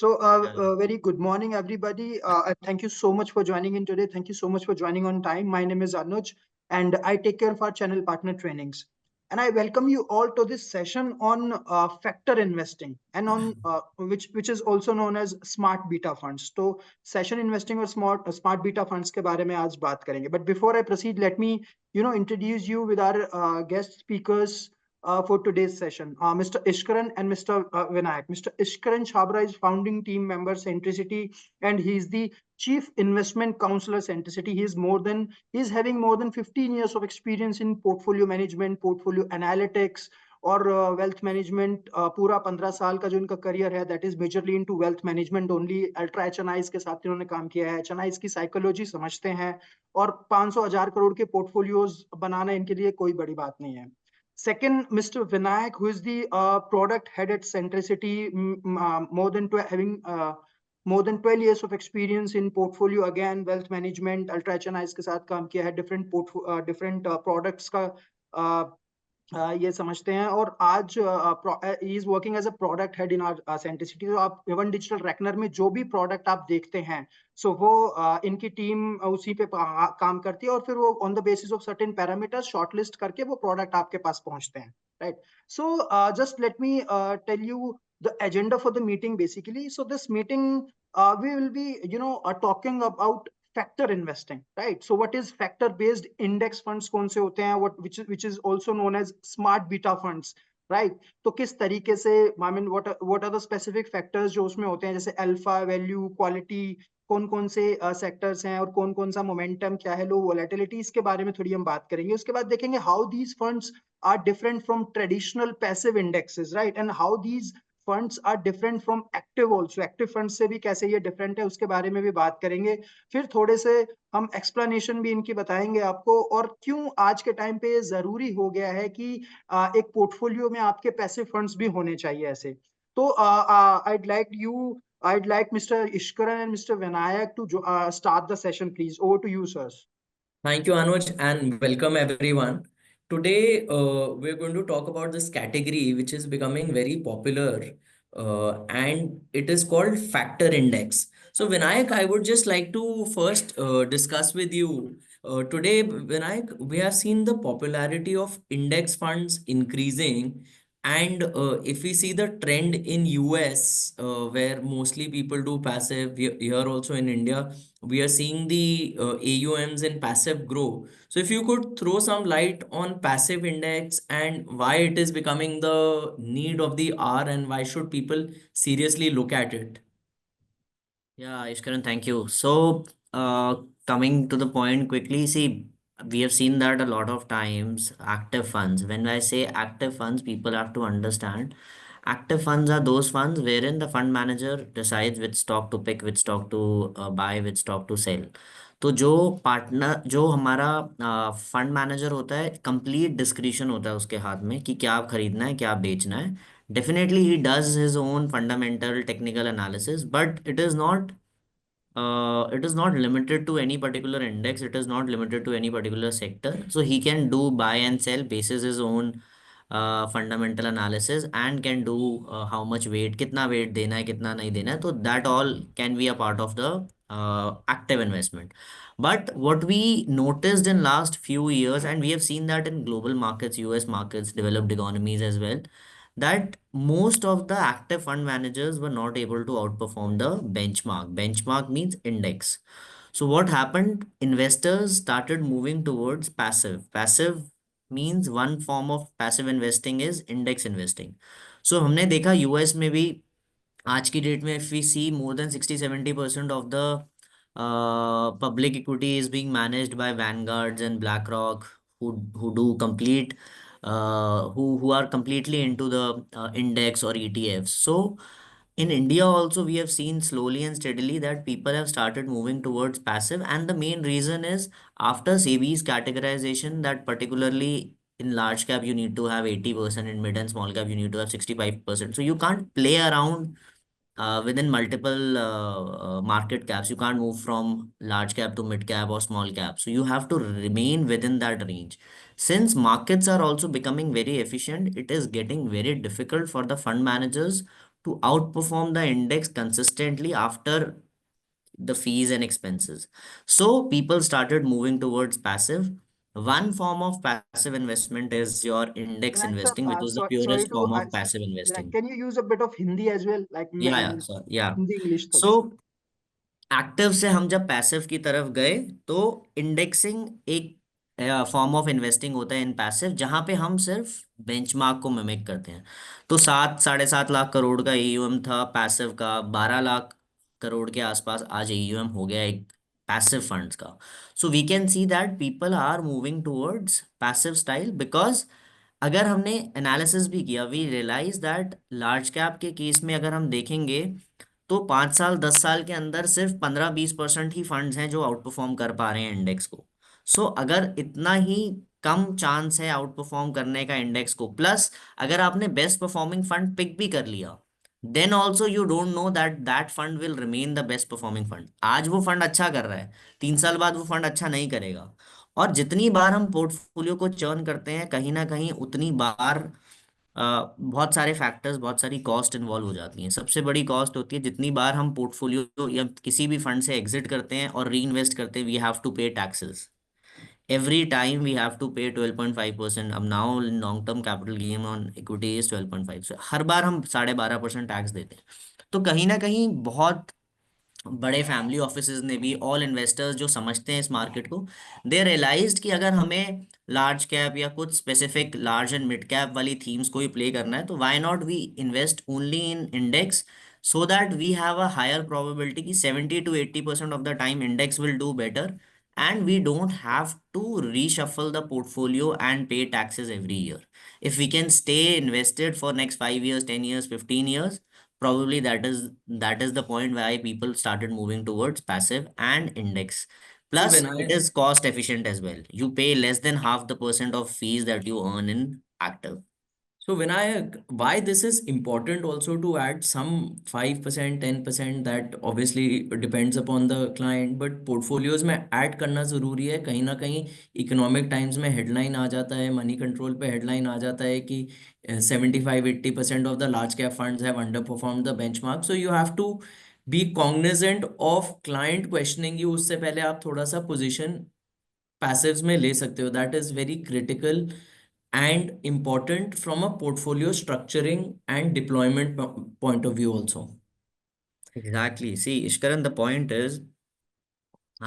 Very good morning, everybody. And thank you so much for joining in today. Thank you so much for joining on time. My name is Anuj, and I take care of our channel partner trainings. And I welcome you all to this session on factor investing and on which is also known as smart beta funds. So session investing or smart beta funds के बारे में आज बात करेंगे. But before I proceed, let me introduce you with our guest speakers for today's session, Mr. Ishkaran and Mr. Vinayak. Mr. Ishkaran Chabra is founding team member Centricity, and he is the chief investment counselor Centricity. He is having more than 15 years of experience in portfolio management, portfolio analytics, और wealth management पूरा 15 साल का जो इनका career है that is majorly into wealth management only. Ultra HNIs के साथ इन्होंने काम किया है. एचएनआईज की साइकोलॉजी समझते हैं और 500,000 करोड़ के पोर्टफोलियोज बनाना इनके लिए कोई बड़ी बात नहीं है. Second, Mr. Vinayak, who is the product head at Centricity, having more than 12 years of experience in portfolio, again, wealth management, ultra HNIs के साथ काम किया है, different products का ये समझते हैं. और आज ही is working as a product head in our Centricity. तो आप एवन डिजिटल रेकनर में जो भी प्रोडक्ट आप देखते हैं सो वो इनकी टीम उसी पे काम करती है और फिर वो on the basis of certain parameters shortlist करके वो प्रोडक्ट आपके पास पहुंचते हैं. Right. So just let me tell you the agenda for the meeting basically. So this meeting we will be talking about factor investing, right? So what is factor based index funds कौन से होते हैं, which is also known as smart beta funds, right? तो किस तरीके से I mean what are the specific factors जो उसमें होते हैं, जैसे अल्फा, वैल्यू, क्वालिटी, कौन कौन से सेक्टर्स हैं और कौन कौन सा मोमेंटम क्या है, लो वोलेटिलिटी, इसके बारे में थोड़ी हम बात करेंगे. उसके बाद देखेंगे how these funds are different from traditional passive indexes, right? And how these funds are different from active also. Active fund से भी कैसे ये डिफरेंट है उसके बारे में भी बात करेंगे. फिर थोड़े से हम एक्सप्लेनेशन भी इनकी बताएंगे आपको, और क्यों आज के टाइम पे जरूरी हो गया है कि एक पोर्टफोलियो में आपके पैसिव फंड्स भी होने चाहिए ऐसे. तो I'd like Mr. Ishkaran and Mr. Vinayak to start the session, please. Over to you, sirs. Thank you, Anuj, and welcome everyone. Today, we're going to talk about this category which is becoming very popular, and it is called factor index. So, Vinayak, I would just like to first discuss with you. Today, Vinayak, we have seen the popularity of index funds increasing, and if we see the trend in US, where mostly people do passive, here also in India, we are seeing the AUMs in passive grow. So if you could throw some light on passive index and why it is becoming the need of the hour and why should people seriously look at it? Yeah, Ishkaran, thank you. So, coming to the point quickly, see, we have seen that a lot of times, active funds. When I say active funds, people have to understand active funds are those funds wherein the fund manager decides which stock to pick, which stock to buy, which stock to sell. तो जो हमारा fund manager होता है, complete discretion होता है उसके हाथ में कि क्या खरीदना है, क्या बेचना है. Definitely, he does his own fundamental technical analysis, but it is not limited to any particular index. It is not limited to any particular sector. So he can do buy and sell basis his own fundamental analysis and can do how much weight, कितना weight देना है, कितना नहीं देना है. So that all can be a part of the active investment. But what we noticed in last few years, and we have seen that in global markets, US markets, developed economies as well, that most of the active fund managers were not able to outperform the benchmark. Benchmark means index. So what happened? Investors started moving towards passive. Passive means one form of passive investing is index investing. So हमने देखा US में भी आज की date में if we see more than 60-70% of the public equity is being managed by Vanguards and BlackRock, who do complete who are completely into the index or ETFs. So in India also we have seen slowly and steadily that people have started moving towards passive, and the main reason is after SEBI's categorization that particularly in large cap you need to have 80%, in mid and small cap you need to have 65%. So you can't play around within multiple market caps. You can't move from large cap to mid cap or small cap. So you have to remain within that range. Since markets are also becoming very efficient, it is getting very difficult for the fund managers to outperform the index consistently after the fees and expenses. So people started moving towards passive. One form of passive investment is your index Vinay sir, investing, which is the sorry purest to form of passive Vinay, investing. can you use a bit of Hindi as well? Like Yeah, so yeah. Hindi English थोड़ी सी. So active से हम जब passive की तरफ गए तो indexing एक form of investing होता है इन पैसिव, जहां पे हम सिर्फ बेंचमार्क को मिमिक करते हैं। तो 7 साढ़े 7 लाख करोड़ का एयूएम था पैसिव का, 12 लाख करोड़ के आसपास आज एयूएम हो गया एक पैसिव फंड्स का। So we can see that people are moving towards passive style, because अगर हमने एनालिसिस भी किया we realise that large cap के केस में अगर हम देखेंगे तो 5 साल 10 साल के अंदर सिर्फ 15-20% ही फंड्स हैं जो आउट परफॉर्म कर पा रहे हैं इंडेक्स को। सो अगर इतना ही कम चांस है आउट परफॉर्म करने का इंडेक्स को, प्लस अगर आपने बेस्ट परफॉर्मिंग फंड पिक भी कर लिया, then also you don't know that that fund will remain the best performing fund. आज वो फंड अच्छा कर रहा है, 3 साल बाद वो फंड अच्छा नहीं करेगा। और जितनी बार हम पोर्टफोलियो को चर्न करते हैं कहीं ना कहीं उतनी बार बहुत सारे फैक्टर्स, बहुत सारी कॉस्ट इन्वॉल्व हो जाती हैं। सबसे बड़ी कॉस्ट होती है जितनी बार हम पोर्टफोलियो या किसी भी फंड से एग्जिट करते हैं और री इन्वेस्ट करते हैं, we have to pay taxes. Every time we have to pay 12.5%। अब now long term capital gain on equity is 12.5, so हर बार हम 12.5% टैक्स देते हैं। तो कहीं ना कहीं बहुत बड़े फैमिली ऑफिसेज ने भी, ऑल इन्वेस्टर्स जो समझते हैं इस मार्केट को, दे रियलाइज्ड कि अगर हमें लार्ज कैप या कुछ specific large and mid cap वाली थीम्स को ही प्ले करना है, तो why not we invest only in index, so that we have a higher probability कि 70 to 80% of the time index will do better, and we don't have to reshuffle the portfolio and pay taxes every year. If we can stay invested for next 5 years, 10 years, 15 years, probably that is the point why people started moving towards passive and index. So Plus when it I is cost efficient as well. You pay less than half the percent of fees that you earn in active. So Vinayak, why this is important also to add some 5%, 10%, that obviously depends upon the client, but portfolios में add करना जरूरी है। कहीं ना कहीं Economic Times में headline आ जाता है, मनी कंट्रोल पे हेडलाइन आ जाता है कि 75-80% of the large cap funds have underperform the benchmark. So you have to be cognizant of client questioning you, उससे पहले आप थोड़ा सा पोजिशन पैसिव्स में ले सकते हो। That is very critical and important from a portfolio structuring and deployment point of view also. Exactly. See, Ishkaran, the point is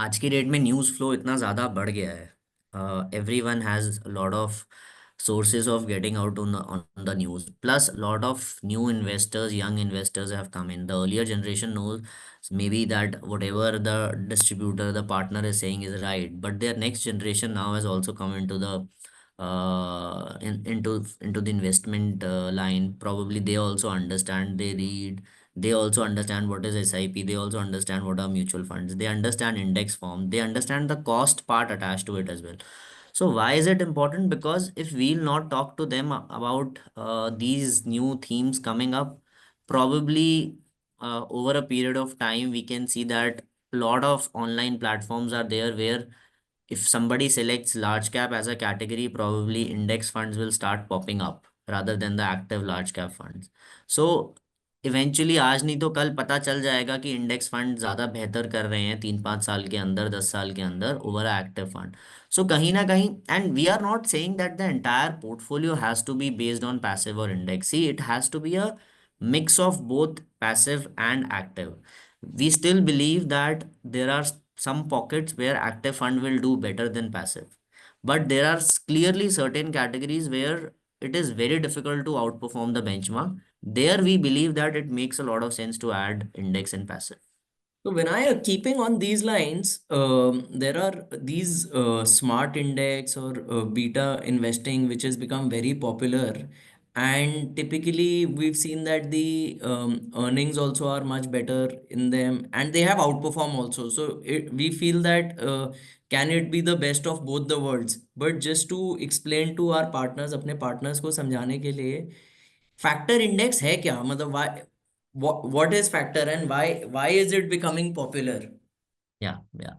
आज की डेट में न्यूज़ फ्लो इतना ज़्यादा बढ़ गया है। Every one has lot of sources of getting out on the news, plus lot of new investors, young investors have come in. The earlier generation knows maybe that whatever the distributor, the partner is saying is right, but their next generation now has also come into the into the investment line. Probably they also understand, they read, they also understand what is SIP, they also understand what are mutual funds, they understand index form, they understand the cost part attached to it as well. So why is it important? Because if we'll not talk to them about these new themes coming up, probably over a period of time, we can see that a lot of online platforms are there where if somebody selects large cap as a category, probably index funds will start popping up rather than the active large cap funds. So eventually आज नहीं तो कल पता चल जाएगा कि index fund ज्यादा बेहतर कर रहे हैं 3-5 साल के अंदर, 10 साल के अंदर ओवर एक्टिव फंड। सो कहीं ना कहीं, and we are not saying that the entire portfolio has to be based on passive और index. See, it has to be a mix of both passive and active. We still believe that there are some pockets where active fund will do better than passive, but there are clearly certain categories where it is very difficult to outperform the benchmark. There we believe that it makes a lot of sense to add index and passive. So when I keeping on these lines, there are these smart index or beta investing which has become very popular, and typically we've seen that the earnings also are much better in them, and they have outperformed also. So we feel that can it be the best of both the worlds? But just to explain to our partners, अपने partners को समझाने के लिए, factor index है क्या, मतलब what is factor and why is it becoming popular? Yeah, yeah.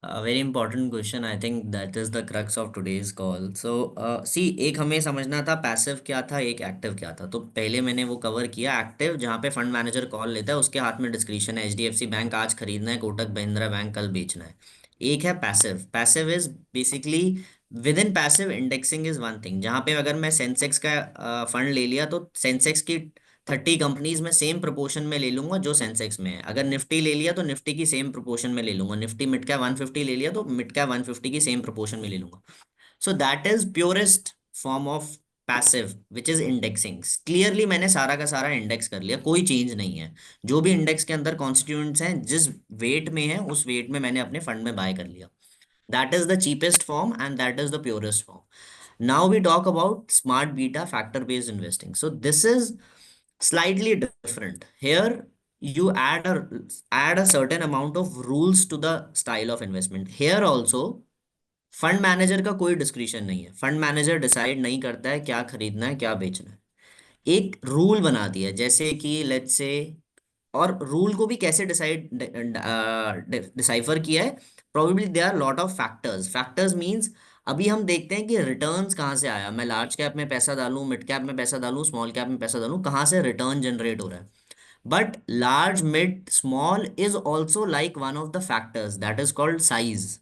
A very important question. I think that is the crux of today's call. So, see, एक हमें समझना था पैसिव क्या था, एक एक्टिव क्या था. तो पहले मैंने वो कवर किया एक्टिव, जहाँ पे फंड मैनेजर कॉल लेता है, उसके हाथ में डिस्क्रिशन है. एचडीएफसी बैंक आज खरीदना है, कोटक महिंद्रा बैंक कल बेचना है. एक है passive. Passive is basically, with in passive indexing is one thing. जहाँ पे अगर मैं सेंसेक्स का फंड ले लिया, तो सेंसेक्स की 30 कंपनीज में सेम प्रोपोर्शन में ले लूंगा जो सेंसेक्स में है. अगर निफ्टी ले लिया तो निफ्टी की सेम प्रोपोर्शन में ले लूंगा. निफ्टी मिड कैप 150 ले लिया तो मिड कैप 150 की सेम प्रोपोर्शन में ले लूंगा. सो that is purest form of passive which is indexing. Clearly मैंने सारा का सारा इंडेक्स कर लिया, कोई चेंज नहीं है. जो भी इंडेक्स के अंदर कॉन्स्टिट्यूएंट्स हैं, जिस वेट में है उस वेट में मैंने अपने फंड में बाय कर लिया. That is the cheapest form and that is the purest form. Now we talk about smart beta factor based investing. So this is slightly different. Here you add a certain amount of rules to the style of investment. Here also fund manager का कोई discretion नहीं है. Fund manager decide नहीं करता है क्या खरीदना है क्या बेचना है. एक रूल बना दिया, जैसे कि लेट्स से, और रूल को भी कैसे डिसाइफर किया है. Probably there are lot of factors. Factors means, अभी हम देखते हैं कि रिटर्न्स कहाँ से आया. मैं लार्ज कैप में पैसा डालूं, मिड कैप में पैसा डालूं, स्मॉल कैप में पैसा डालूं, कहाँ से रिटर्न जनरेट हो रहा है. But large mid small is also like one of the factors that is called size.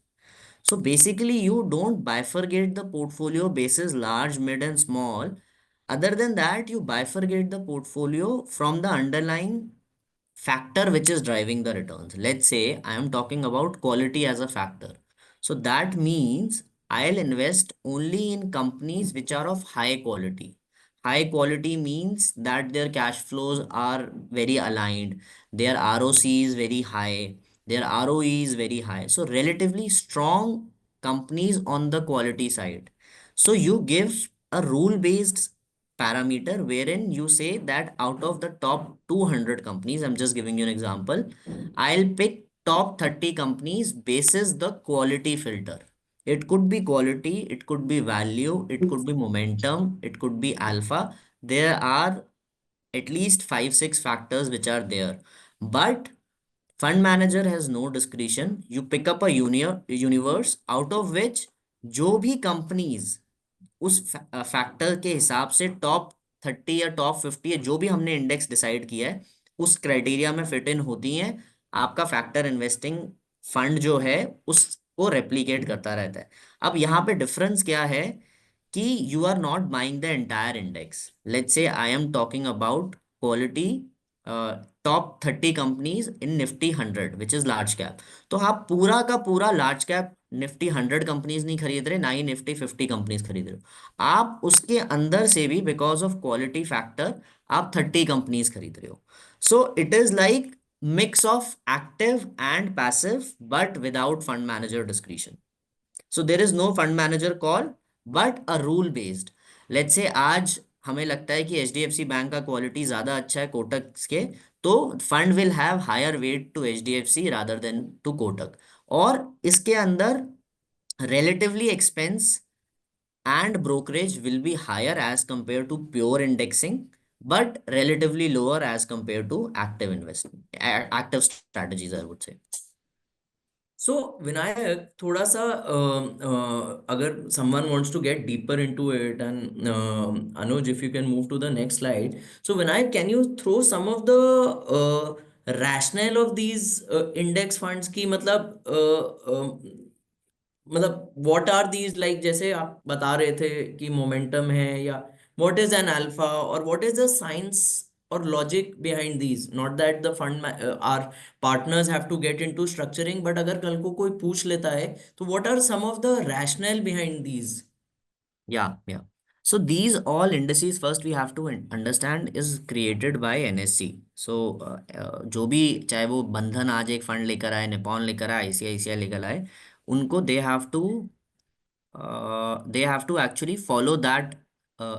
So basically, you don't bifurcate the portfolio basis large, mid, and small. Other than that, you bifurcate the portfolio from the underlying factor which is driving the returns. Let's say I am talking about quality as a factor. So that means I'll invest only in companies which are of high quality. High quality means that their cash flows are very aligned, their ROC is very high, their ROE is very high. So relatively strong companies on the quality side. So you give a rule based parameter wherein you say that out of the top 200 companies, I'm just giving you an example, I'll pick top 30 companies basis the quality filter. It could be quality, it could be value, it could be momentum, it could be alpha. There are at least 5 6 factors which are there. But fund manager has no discretion. You pick up a universe out of which जो भी companies उस factor के हिसाब से top 30 या top 50 या जो भी हमने इंडेक्स डिसाइड किया है उस क्राइटेरिया में फिट इन होती हैं, आपका फैक्टर इन्वेस्टिंग फंड जो है उसको रेप्लिकेट करता रहता है. अब यहाँ पे डिफरेंस क्या है कि you are not buying the entire index. Let's say I am talking about quality top 30 companies in Nifty 100 which is large cap. तो आप पूरा का पूरा लार्ज कैप निफ्टी 100 कंपनीज नहीं खरीद रहे, ना ही निफ्टी 50 कंपनीज खरीद रहे हो. आप उसके अंदर से भी बिकॉज ऑफ क्वालिटी फैक्टर आप 30 कंपनीज खरीद रहे हो. So it is like mix of active and passive but without fund manager discretion. So there is no fund manager call but a rule based. Let's say आज हमें लगता है कि HDFC bank का क्वालिटी ज्यादा अच्छा है कोटक के, तो fund will have higher weight to HDFC rather than to Kotak. और इसके अंदर relatively expense and brokerage will be higher as compared to pure indexing, but relatively lower as compared to active investment, active strategies, I would say. So Vinayak, थोड़ा सा अगर someone wants to get deeper into it, and Anuj, if you can move to the next slide. So Vinayak, can you throw some of the rationale of these index funds की, मतलब what are these, like जैसे आप बता रहे थे कि momentum है, या व्हाट इज एन अल्फा, और व्हाट इज द साइंस और logic behind these. Not that the fund or partners have to get into structuring, but अगर कल को कोई पूछ लेता है तो what are some of the rational behind these. Yeah. So these all indices, first we have to understand, is created by NSE. So जो भी, चाहे वो बंधन आज एक फंड लेकर आए, निपॉन लेकर आए, आईसीआईसीआई लेकर आए, उनको they have to actually follow that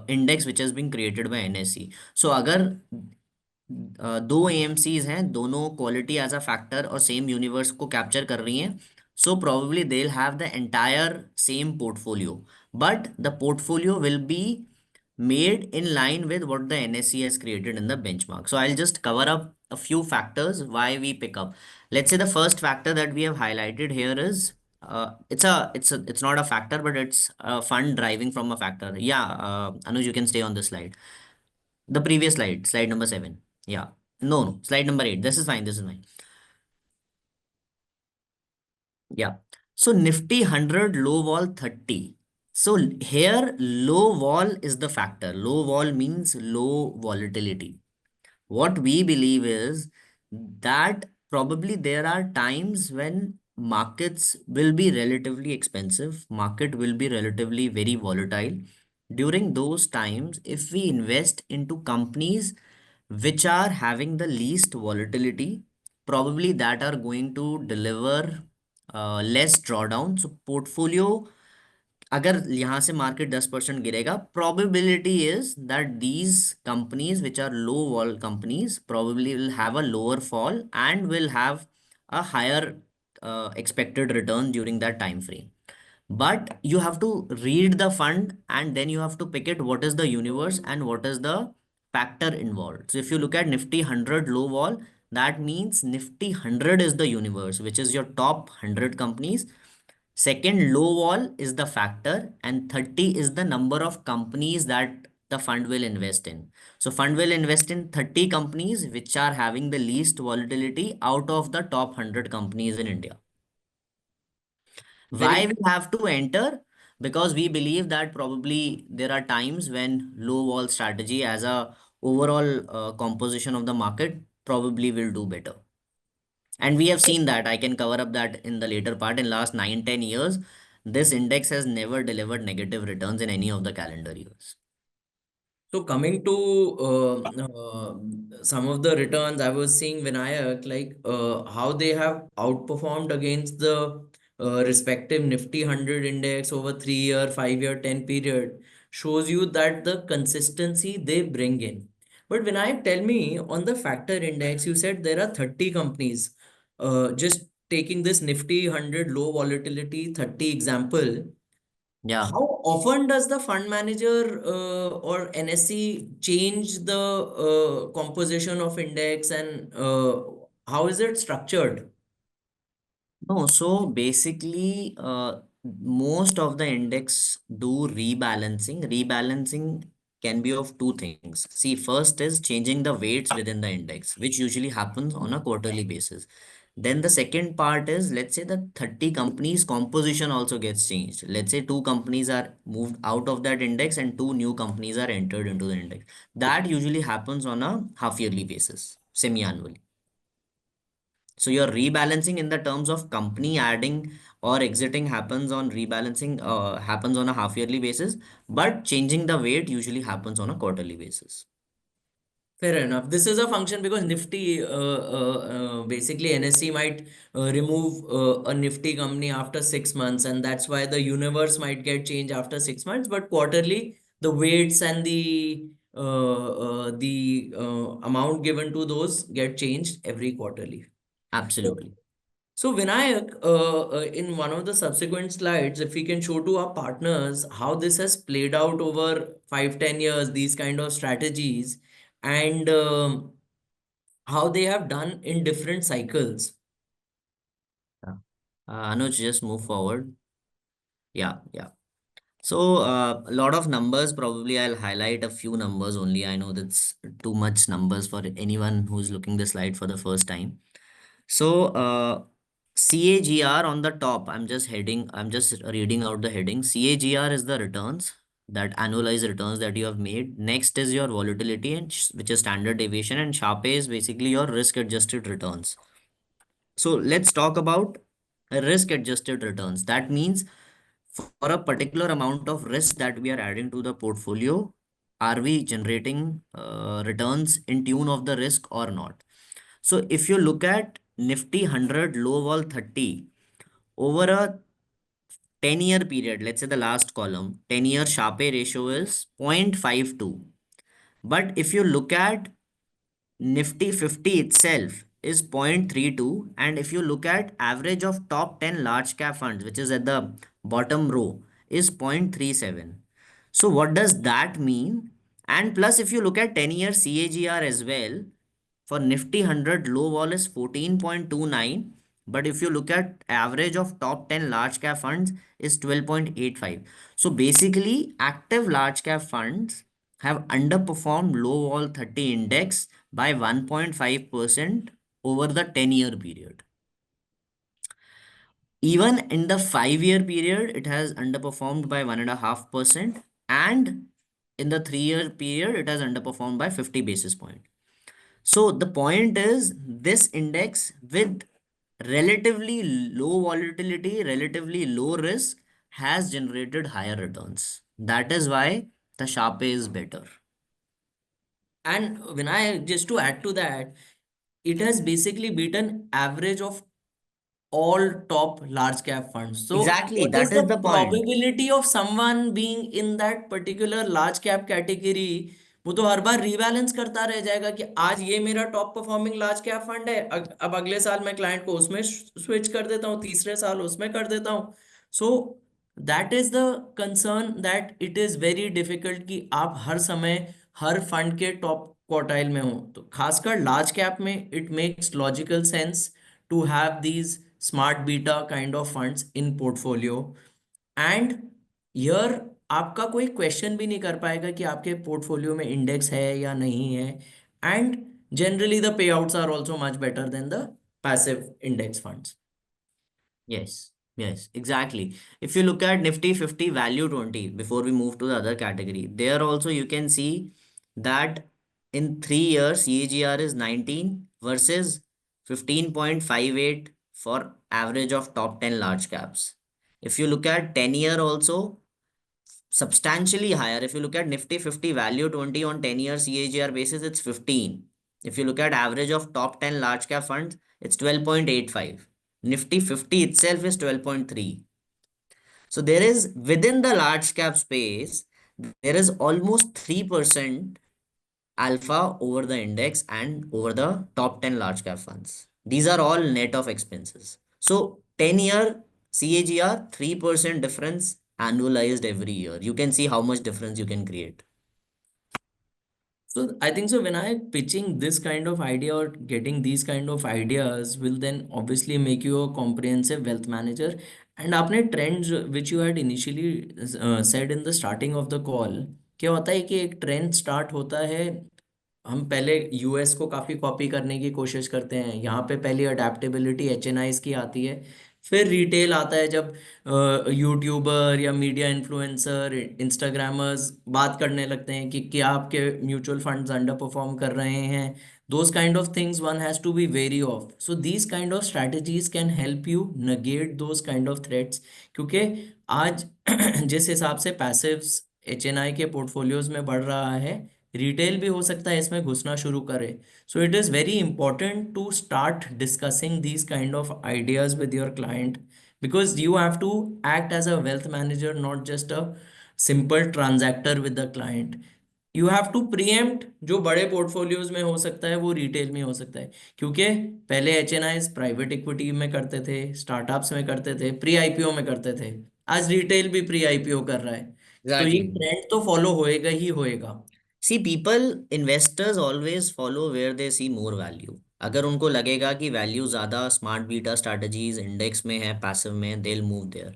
index which has been created by NSE. So अगर दो एएमसीज हैं, दोनों क्वालिटी एज अ फैक्टर और सेम यूनिवर्स को कैप्चर कर रही हैं, so probably they'll have the entire same portfolio, but the portfolio will be made in line with what the NSE has created in the benchmark. So I'll just cover up a few factors why we pick up. Let's say the first factor that we have highlighted here is it's not a factor, but it's a fund driving from a factor. Yeah, Anuj, you can stay on this slide. The previous slide, slide number 7. Yeah. No, slide number 8. This is fine. This is fine. Yeah. So Nifty 100 low wall 30. So here low wall is the factor. Low wall means low volatility. What we believe is that probably there are times when markets will be relatively expensive, market will be relatively very volatile. During those times, if we invest into companies which are having the least volatility, probably that are going to deliver less drawdown. So portfolio अगर यहाँ से market 10% गिरेगा, probability is that these companies which are low vol companies probably will have a lower fall and will have a higher expected return during that time frame. But you have to read the fund and then you have to pick it what is the universe and what is the factor involved. So if you look at Nifty 100 low vol, that means Nifty 100 is the universe, which is your top 100 companies. Second low wall is the factor, and 30 is the number of companies that the fund will invest in. So fund will invest in 30 companies which are having the least volatility out of the top 100 companies in India. Very Why we have to enter? Because we believe that probably there are times when low wall strategy as a overall composition of the market probably will do better. And we have seen that. I can cover up that in the later part. In last 9-10 years, this index has never delivered negative returns in any of the calendar years. So coming to some of the returns, I was seeing Vinayak, like how they have outperformed against the respective Nifty 100 index over 3 year, 5 year, 10 period shows you that the consistency they bring in. But Vinayak, tell me on the factor index, you said there are 30 companies. Just taking this Nifty 100 low volatility 30 example, Yeah. how often does the fund manager or NSE change the composition of index and how is it structured? No, so basically, most of the index do rebalancing. Rebalancing can be of two things. See, first is changing the weights within the index, which usually happens on a quarterly basis. Then the second part is, let's say the 30 companies composition also gets changed. Let's say two companies are moved out of that index and two new companies are entered into the index. That usually happens on a half yearly basis, semi-annually. So your rebalancing in the terms of company adding or exiting happens on rebalancing, happens on a half yearly basis, but changing the weight usually happens on a quarterly basis. Fair enough. This is a function because Nifty, basically NSE might remove a Nifty company after 6 months, and that's why the universe might get changed after 6 months. But quarterly, the weights and the amount given to those get changed every quarterly. Absolutely. So Vinayak, in one of the subsequent slides, if we can show to our partners how this has played out over 5-10 years, these kind of strategies, and how they have done in different cycles. Yeah. Anuj, just move forward. Yeah, yeah. So a lot of numbers, probably I'll highlight a few numbers only. I know that's too much numbers for anyone who's looking the slide for the first time. So CAGR on the top, I'm just reading out the heading. CAGR is the returns, that annualized returns that you have made. Next is your volatility, and which is standard deviation, and Sharpe is basically your risk adjusted returns. So let's talk about risk adjusted returns. That means for a particular amount of risk that we are adding to the portfolio, are we generating returns in tune of the risk or not? So if you look at Nifty 100 low vol 30 over a 10-year period, let's say the last column, 10-year Sharpe ratio is 0.52. But if you look at Nifty 50 itself is 0.32, and if you look at average of top 10 large cap funds, which is at the bottom row, is 0.37. So what does that mean? And plus if you look at 10-year CAGR as well, for Nifty 100 low vol is 14.29, But if you look at average of top 10 large cap funds is 12.85. So basically, active large cap funds have underperformed low vol 30 index by 1.5% over the 10-year period. Even in the 5-year period, it has underperformed by 1.5%, and in the 3-year period, it has underperformed by 50 basis points. So the point is, this index with relatively low volatility, relatively low risk, has generated higher returns. That is why the Sharpe is better. And when I just to add to that, it has basically beaten average of all top large cap funds. So Exactly, what is that is the the point. probability of someone being in that particular large cap category? वो तो हर बार rebalance करता रह जाएगा कि आज ये मेरा top performing large cap fund है, अब अगले साल मैं क्लाइंट को उसमें स्विच कर देता हूँ, तीसरे साल उसमें कर देता हूँ. सो that is the concern, that it is very difficult कि आप हर समय हर फंड के टॉप क्वार्टाइल में हो. तो खासकर लार्ज कैप में it makes logical sense to have these smart beta kind of funds in portfolio. And here आपका कोई क्वेश्चन भी नहीं कर पाएगा कि आपके पोर्टफोलियो में इंडेक्स है या नहीं है. And generally the payouts are also much better than the passive index funds. Yes, yes, exactly. If you look at Nifty 50 Value 20, before we move to the other category, there also you can see that in 3 years, CAGR is 19 versus 15.58 for average of top 10 large caps. If you look at 10-year also, substantially higher. If you look at Nifty 50 Value 20 on 10-year CAGR basis, it's 15. If you look at average of top 10 large cap funds, it's 12.85. Nifty 50 itself is 12.3. So there is, within the large cap space, there is almost 3% alpha over the index and over the top 10 large cap funds. These are all net of expenses. So 10-year CAGR, 3% difference annualized every year. You can see how much difference you can create. So I think so when I pitching this kind of idea or getting these kind of ideas will then obviously make you a comprehensive wealth manager. And आपने trends which you had initially said in the starting of the call, क्या होता है कि एक trend start होता है, हम पहले यूएस को काफी कॉपी करने की कोशिश करते हैं, यहाँ पे पहली अडेप्टेबिलिटी एचएनआईज की आती है, फिर रिटेल आता है जब यूट्यूबर या मीडिया इन्फ्लुएंसर इंस्टाग्रामर्स बात करने लगते हैं कि क्या आपके म्यूचुअल फंड्स अंडर परफॉर्म कर रहे हैं. Those kind of things one has to be very of. So these kind of strategies can help you negate those kind of threats. क्योंकि आज जिस हिसाब से पैसिव्स एचएनआई के पोर्टफोलियोज में बढ़ रहा है, रिटेल भी हो सकता है इसमें घुसना शुरू करे. So it is very important to start discussing these kind of ideas with your client, because you have to act as a wealth manager, not just a simple transactor with the client. You have to preempt जो बड़े portfolios में हो सकता है वो retail में हो सकता है. क्योंकि पहले एचएनआईज प्राइवेट इक्विटी में करते थे, स्टार्टअप्स में करते थे, प्री आईपीओ में करते थे, आज रिटेल भी प्री आईपीओ कर रहा है. तो ये Exactly. ट्रेंड तो फॉलो होएगा ही होएगा. See, people, investors always follow where they see more value. अगर उनको लगेगा कि वैल्यू ज्यादा स्मार्ट बीटा स्ट्रैटेजीज इंडेक्स में है, पैसिव में, they'll move there.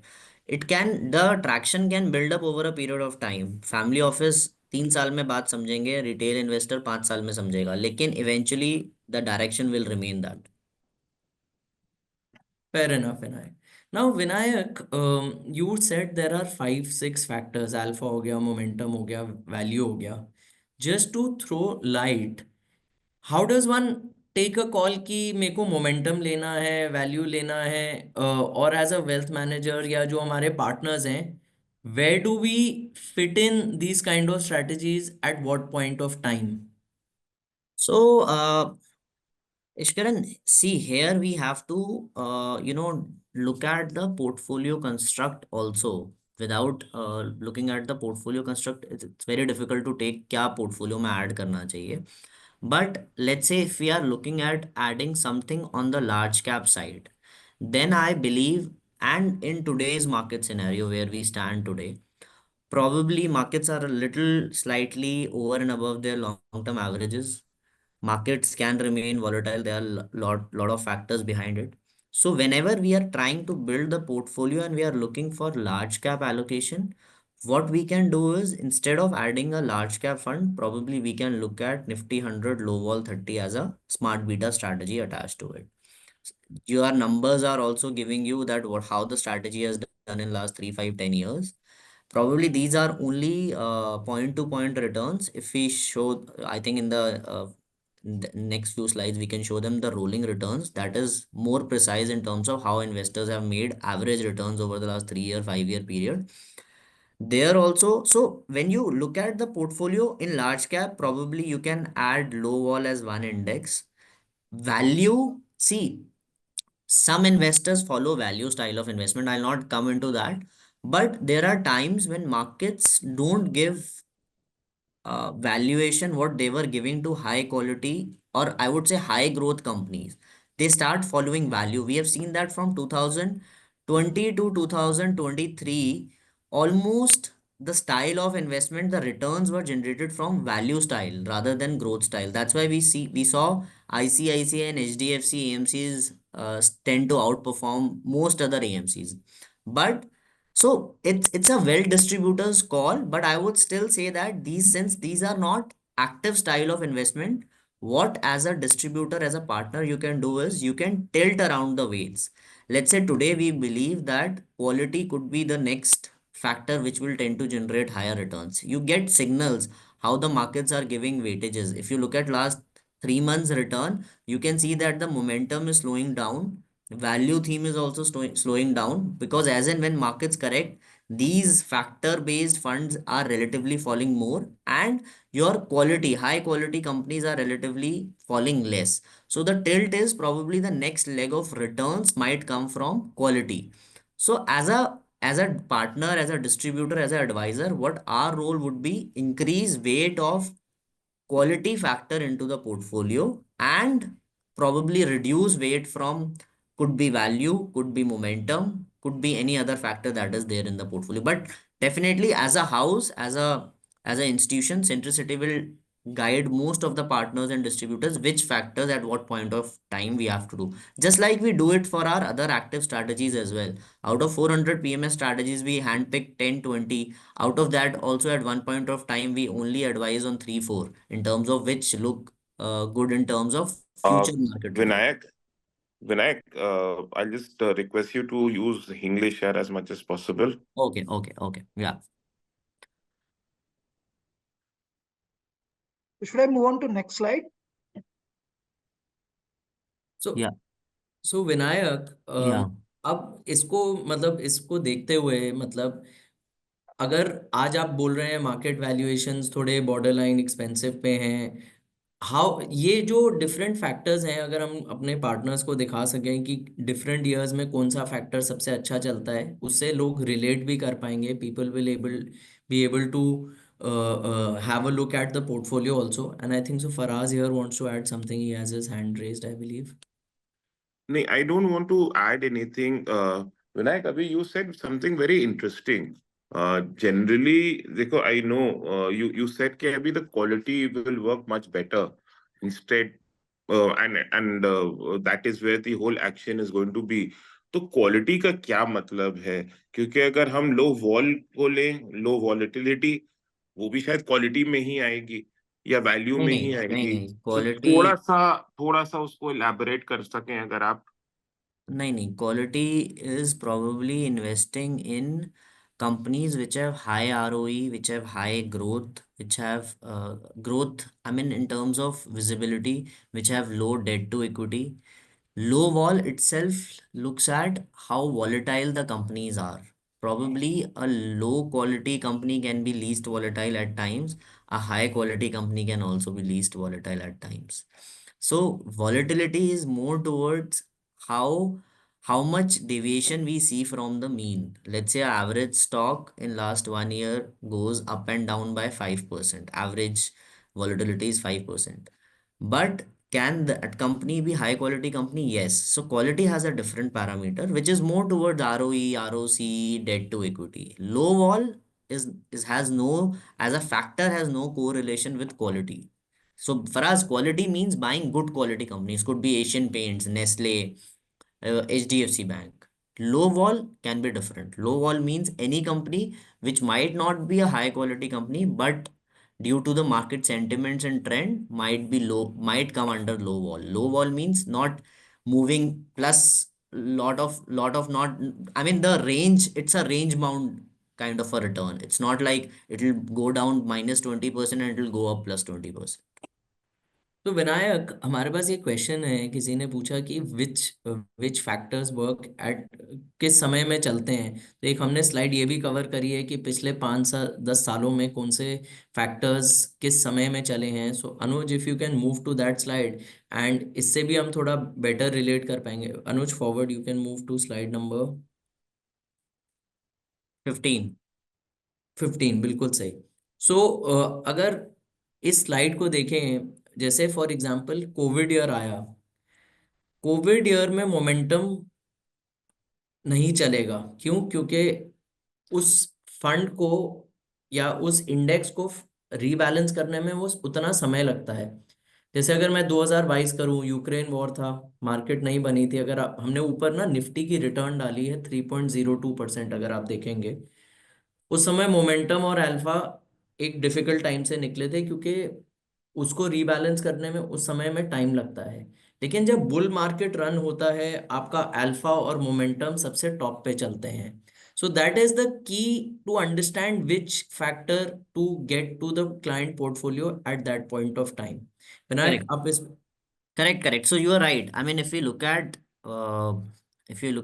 It can, the traction can build up over a period of time. Family office 3 साल में बात समझेंगे, रिटेल इन्वेस्टर 5 साल में समझेगा, लेकिन eventually the direction will remain that. Fair enough, Vinayak. Now, Vinayak, you said there are 5, 6 factors. Alpha हो गया, momentum हो गया, value हो गया. Just to throw light, how does one take a call कि मेरे को momentum लेना है, value लेना है, और as a wealth manager या जो हमारे partners हैं, where do we fit in these kind of strategies at what point of time? So, Ishkaran, see here we have to, look at the portfolio construct also. Without looking at the portfolio construct, it's very difficult to take क्या portfolio में add करना चाहिए. But let's say if we are looking at adding something on the large cap side, then I believe, and in today's market scenario where we stand today, probably markets are a little slightly over and above their long-term averages. Markets can remain volatile. There are lot of factors behind it. So whenever we are trying to build the portfolio and we are looking for large cap allocation, what we can do is instead of adding a large cap fund, probably we can look at Nifty 100 low vol 30 as a smart beta strategy attached to it. Your numbers are also giving you that what how the strategy has done in last 3, 5, 10 years. Probably these are only point to point returns. If we show, I think in the next few slides, we can show them the rolling returns. That is more precise in terms of how investors have made average returns over the last 3 year, 5 year period. There also, so when you look at the portfolio in large cap, probably you can add low vol as one index. Value, see, some investors follow value style of investment. I'll not come into that. But there are times when markets don't give valuation what they were giving to high quality, or I would say high growth companies. They start following value. We have seen that from 2020 to 2023, almost the style of investment, the returns were generated from value style rather than growth style. That's why we saw ICICI and HDFC AMCs tend to outperform most other AMCs. But so it's a well distributor's call, but I would still say that these, since these are not active style of investment, what as a distributor, as a partner, you can do is you can tilt around the weights. Let's say today we believe that quality could be the next factor which will tend to generate higher returns. You get signals how the markets are giving weightages. If you look at last 3 months return, you can see that the momentum is slowing down. Value theme is also slowing down, because as and when markets correct, these factor based funds are relatively falling more, and your quality, high quality companies are relatively falling less. So the tilt is probably the next leg of returns might come from quality. So as a partner, as a distributor, as an advisor, what our role would be, increase weight of quality factor into the portfolio, and probably reduce weight from, could be value, could be momentum, could be any other factor that is there in the portfolio. But definitely as a house, as a institution, Centricity will guide most of the partners and distributors which factors at what point of time we have to do, just like we do it for our other active strategies as well. Out of 400 PMS strategies, we handpick 10, 20. Out of that, also at one point of time, we only advise on 3, 4 in terms of which look good in terms of Uh, future market return. Vinayak, I'll just request you to use English here as much as possible. Okay, okay, okay. Yeah. Should I move on to next slide? So Yeah. so Vinayak Yeah. अब इसको मतलब इसको देखते हुए मतलब अगर आज आप बोल रहे हैं मार्केट वैल्यूएशंस थोड़े बॉर्डर लाइन एक्सपेंसिव पे हैं, हाउ ये जो डिफरेंट फैक्टर्स हैं, अगर हम अपने पार्टनर्स को दिखा सकें कि डिफरेंट ईयर्स में कौन सा फैक्टर सबसे अच्छा चलता है, उससे लोग रिलेट भी कर पाएंगे. People will be able to have a look at the portfolio also. And I think so Faraz here wants to add something. He has his hand raised, I believe. No, I don't want to add anything. Vinayak, Abhi, you said something very interesting. Generally, देखो, I know you said कि अभी the quality will work much better instead, and that is where the whole action is going to be. तो quality का क्या मतलब है? क्योंकि अगर हम लो वॉल को लें, लो वॉलेटिलिटी, वो भी शायद क्वालिटी में ही आएगी या वैल्यू नहीं में नहीं ही नहीं आएगी. नहीं, So क्वालिटी थोड़ा सा उसको elaborate कर सकें अगर आप. नहीं नहीं, quality is probably investing in companies which have high ROE, which have high growth, which have growth, I mean, in terms of visibility, which have low debt to equity. Low vol itself looks at how volatile the companies are. Probably a low quality company can be least volatile at times. A high quality company can also be least volatile at times. So volatility is more towards how how much deviation we see from the mean. Let's say average stock in last 1 year goes up and down by 5%. Average volatility is 5%. But can that company be high quality company? Yes. So quality has a different parameter, which is more towards ROE, ROC, debt to equity. Low vol is has no, as a factor, has no correlation with quality. So for us, quality means buying good quality companies. Could be Asian Paints, Nestle, HDFC Bank. Low vol can be different. Low vol means any company which might not be a high quality company, but due to the market sentiments and trend might be low, might come under low vol. Low vol means not moving plus lot of not, I mean the range, it's a range bound kind of a return. It's not like it'll go down -20% and it'll go up +20%. तो विनायक, हमारे पास ये question है, किसी ने पूछा कि विच विच factors work at, किस समय में चलते हैं। तो एक हमने स्लाइड ये भी कवर करी है कि पिछले 5 से 10 सालों में कौन से फैक्टर्स किस समय में चले हैं। So Anuj, if you can move to that slide, and इससे भी हम थोड़ा बेटर रिलेट कर पाएंगे। Anuj, forward, you can move to slide number 15। 15, बिल्कुल सही। सो अगर इस स्लाइड को देखें, जैसे फॉर एग्जांपल कोविड ईयर आया, कोविड ईयर में मोमेंटम नहीं चलेगा। क्यों? क्योंकि उस फंड को या उस इंडेक्स को रीबैलेंस करने में वो उतना समय लगता है। जैसे अगर मैं 2022 करूं, यूक्रेन वॉर था, मार्केट नहीं बनी थी। अगर हमने ऊपर ना निफ्टी की रिटर्न डाली है 3.02%, अगर आप देखेंगे उस समय मोमेंटम और अल्फा एक डिफिकल्ट टाइम से निकले थे, क्योंकि उसको रीबैलेंस करने में उस समय में टाइम लगता है। लेकिन जब बुल मार्केट रन होता है, आपका अल्फा और मोमेंटम सबसे टॉप पे चलते हैं। So that is the key to understand which factor to get to the client portfolio at that point of time. Vinayak, Correct. आप इस Correct. So you are right. I mean, if you look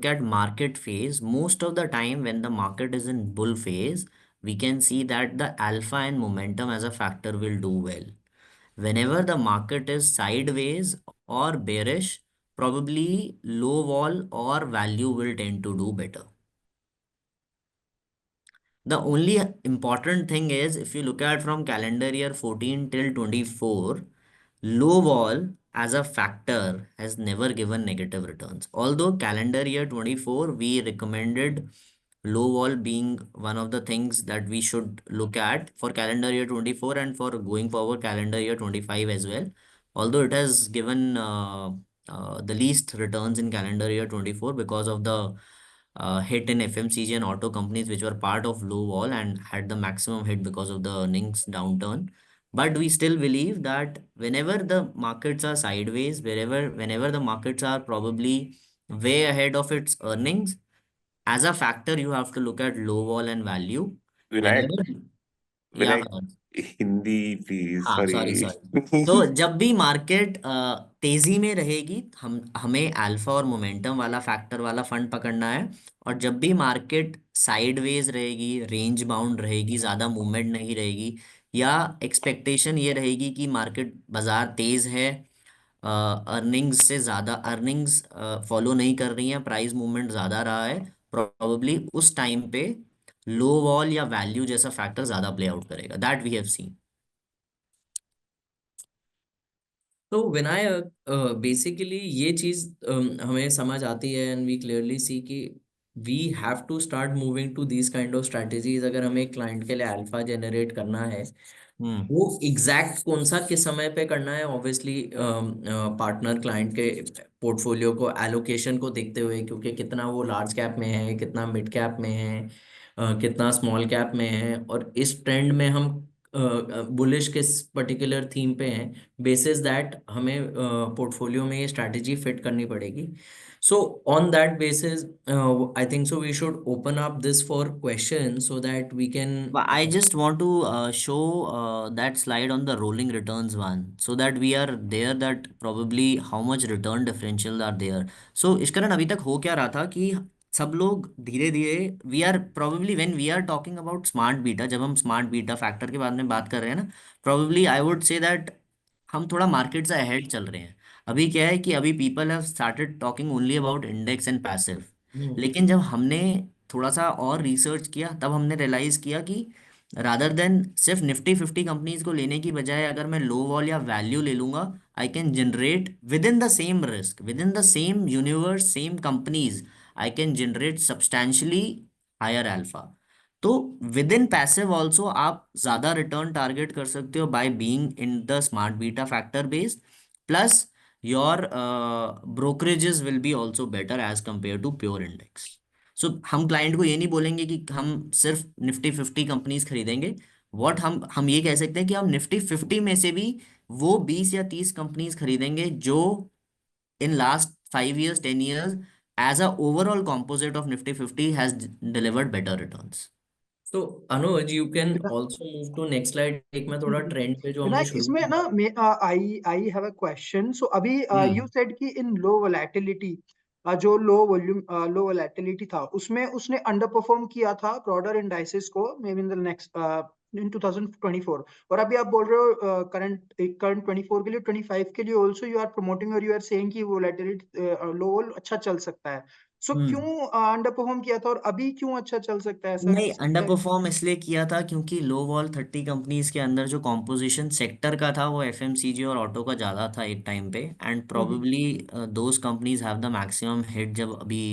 at market phase, most of the time when the market is in bull phase, we can see that the alpha and momentum as a factor will do well. Whenever the market is sideways or bearish, probably low vol or value will tend to do better. The only important thing is if you look at from calendar year 14 till 24, low vol as a factor has never given negative returns. Although calendar year 24, we recommended low vol being one of the things that we should look at for calendar year 24 and for going forward calendar year 25 as well. Although it has given the least returns in calendar year 24 because of the hit in FMCG and auto companies which were part of low wall and had the maximum hit because of the earnings downturn. But we still believe that whenever the markets are sideways, whenever the markets are probably way ahead of its earnings, as a factor, you have to look at low wall and value. Vinayak, Whenever, yeah, Vinayak, Hindi, please. हाँ sorry Sorry. Sorry. तो जब भी market तेजी में रहेगी, हमें alpha और momentum वाला फैक्टर वाला फंड पकड़ना है। और जब भी मार्केट साइडवेज रहेगी, रेंज बाउंड रहेगी, ज्यादा मूवमेंट नहीं रहेगी, या एक्सपेक्टेशन ये रहेगी कि मार्केट बाजार तेज है, अर्निंग्स से ज्यादा अर्निंग्स फॉलो नहीं कर रही हैं, प्राइस मूवमेंट ज्यादा रहा है, प्रोबेबली उस टाइम पे लो वॉल या वैल्यू जैसा फैक्टर ज्यादा प्ले आउट करेगा। That we have seen. तो विनायक, बेसिकली ये चीज हमें समझ आती है, एंड वी क्लियरली सी कि we have to start moving to these kind of strategies अगर हमें एक क्लाइंट के लिए अल्फा जनरेट करना है। हम्म। वो एग्जैक्ट कौन सा किस समय पे करना है, ऑब्वियसली पार्टनर क्लाइंट के पोर्टफोलियो को एलोकेशन को देखते हुए, क्योंकि कितना वो लार्ज कैप में है, कितना मिड कैप में है, कितना स्मॉल कैप में है, और इस ट्रेंड में हम बुलिश किस पर्टिकुलर थीम पे हैं। बेसिस दैट हमें पोर्टफोलियो में ये स्ट्रैटेजी फिट करनी पड़ेगी। So on that basis I think so we should open up this for question so that we can. But I just want to show that slide on the rolling returns one so that we are there that probably how much return differential are there. So इश्करन अभी तक हो क्या रहा था कि सब लोग धीरे धीरे we are probably when we are talking about smart beta, जब हम स्मार्ट बीटा फैक्टर के बारे में बात कर रहे हैं ना, probably I would say that हम थोड़ा मार्केट से अहेड चल रहे हैं। अभी क्या है कि अभी people have started talking only about index and passive. लेकिन जब हमने थोड़ा सा और रिसर्च किया, तब हमने रियलाइज किया कि रादर देन सिर्फ निफ्टी 50 कंपनीज को लेने की बजाय अगर मैं लो वॉल या वैल्यू ले लूंगा, I can generate with in the same risk, with in the same universe, same companies, I can generate substantially higher alpha. तो विद इन पैसिव ऑल्सो आप ज्यादा रिटर्न टारगेट कर सकते हो by being in the smart beta factor based. Plus your brokerages will be also better as compared to pure index. सो हम client को ये नहीं बोलेंगे कि हम सिर्फ निफ्टी 50 कंपनीज खरीदेंगे। व्हाट हम ये कह सकते हैं कि हम निफ्टी 50 में से भी वो 20 या 30 कंपनीज खरीदेंगे जो in last 5 years, 10 years, as a overall composite of Nifty 50 has delivered better returns. तो Anuj, you can also move to next slide. एक मैं थोड़ा ट्रेंड पे जो हमने विनायक, शुरू इसमें ना किया। I have a question. सो अभी हम्म यू सेड कि इन लो वोलेटिलिटी, जो लो वॉल्यूम लो वोलेटिलिटी था, उसमें उसने अंडर परफॉर्म किया था ब्रॉडर इंडाइसेस को, may be in the next in 2024। और अभी आप बोल रहे हो करंट 24 के लिए, 25 के लिए ऑल्सो यू आर प्रमोटिंग, और यू आर सेइंग कि वोलेटिलिटी लो अच्छा चल सकता है। सो क्यों हम्म अंडर परफॉर्म किया था और अभी क्यों अच्छा चल सकता है, ऐसा नहीं, अंडर है? परफॉर्म इसलिए किया था क्योंकि लो वॉल 30 कंपनीज के अंदर जो कॉम्पोजिशन सेक्टर का था वो एफएमसीजी और ऑटो का ज्यादा था एक टाइम पे, and probably those companies have the maximum hit जब अभी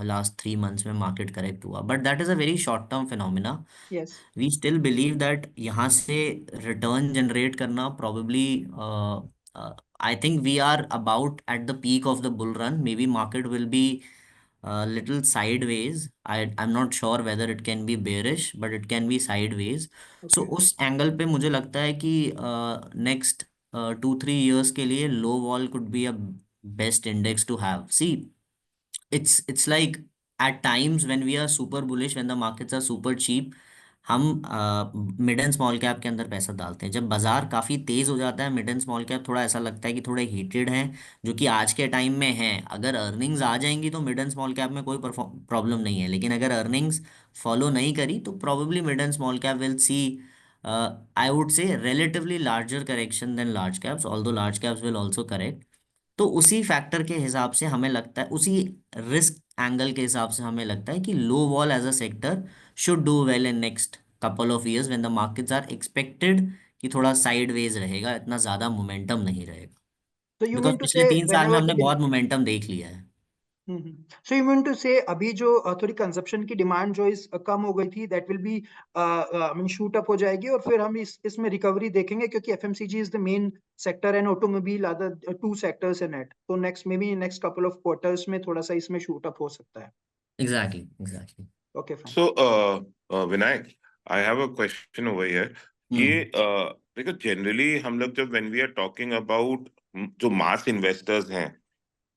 लास्ट 3 मंथ्स में मार्केट करेक्ट हुआ, but that is a very short term phenomena. Yes. We still believe that यहाँ से रिटर्न जनरेट करना probably, I think we are about at the peak of the bull run. Maybe market will be little sideways. I'm not sure whether it can be bearish, but it can be sideways. So okay. उस angle पे मुझे लगता है कि next 2-3 years के लिए low vol could be a best index to have. See, it's like at times when we are super bullish, when the markets are super cheap, हम mid and small cap के अंदर पैसा डालते हैं। जब बाजार काफी तेज हो जाता है, मिड एंड स्मॉल कैप थोड़ा ऐसा लगता है कि थोड़े हीटेड हैं, जो कि आज के टाइम में है। अगर अर्निंग्स आ जाएंगी तो मिड एंड स्मॉल कैप में कोई प्रॉब्लम नहीं है, लेकिन अगर अर्निंग्स फॉलो नहीं करी तो probably mid and small cap will see, I would से, relatively larger correction than large caps, although large caps will also correct। तो उसी फैक्टर के हिसाब से हमें लगता है, उसी रिस्क एंगल के हिसाब से हमें लगता है कि low vol as a sector should do well in next couple of years when the markets are expected कि थोड़ा साइडवेज रहेगा, इतना ज्यादा मोमेंटम नहीं रहेगा। So you because mean to पिछले say 3 साल में whenever हमने the बहुत मोमेंटम देख लिया है। सो यू मीन टू से अभी जो थोड़ी कंजप्शन की डिमांड जो इस कम हो गई थी, that will be mean shoot up हो जाएगी, और फिर हम इसमें रिकवरी देखेंगे, क्योंकि FMCG is the main sector and automobile are the two sectors in it. तो next may be next couple of quarters में थोड़ा सा इसमें शूट अप हो सकता है। Exactly exactly. Okay fine. So, Vinayak, I have a question over here. ये देखो, जनरली हम लोग जब when we are talking about जो मास इन्वेस्टर्स हैं,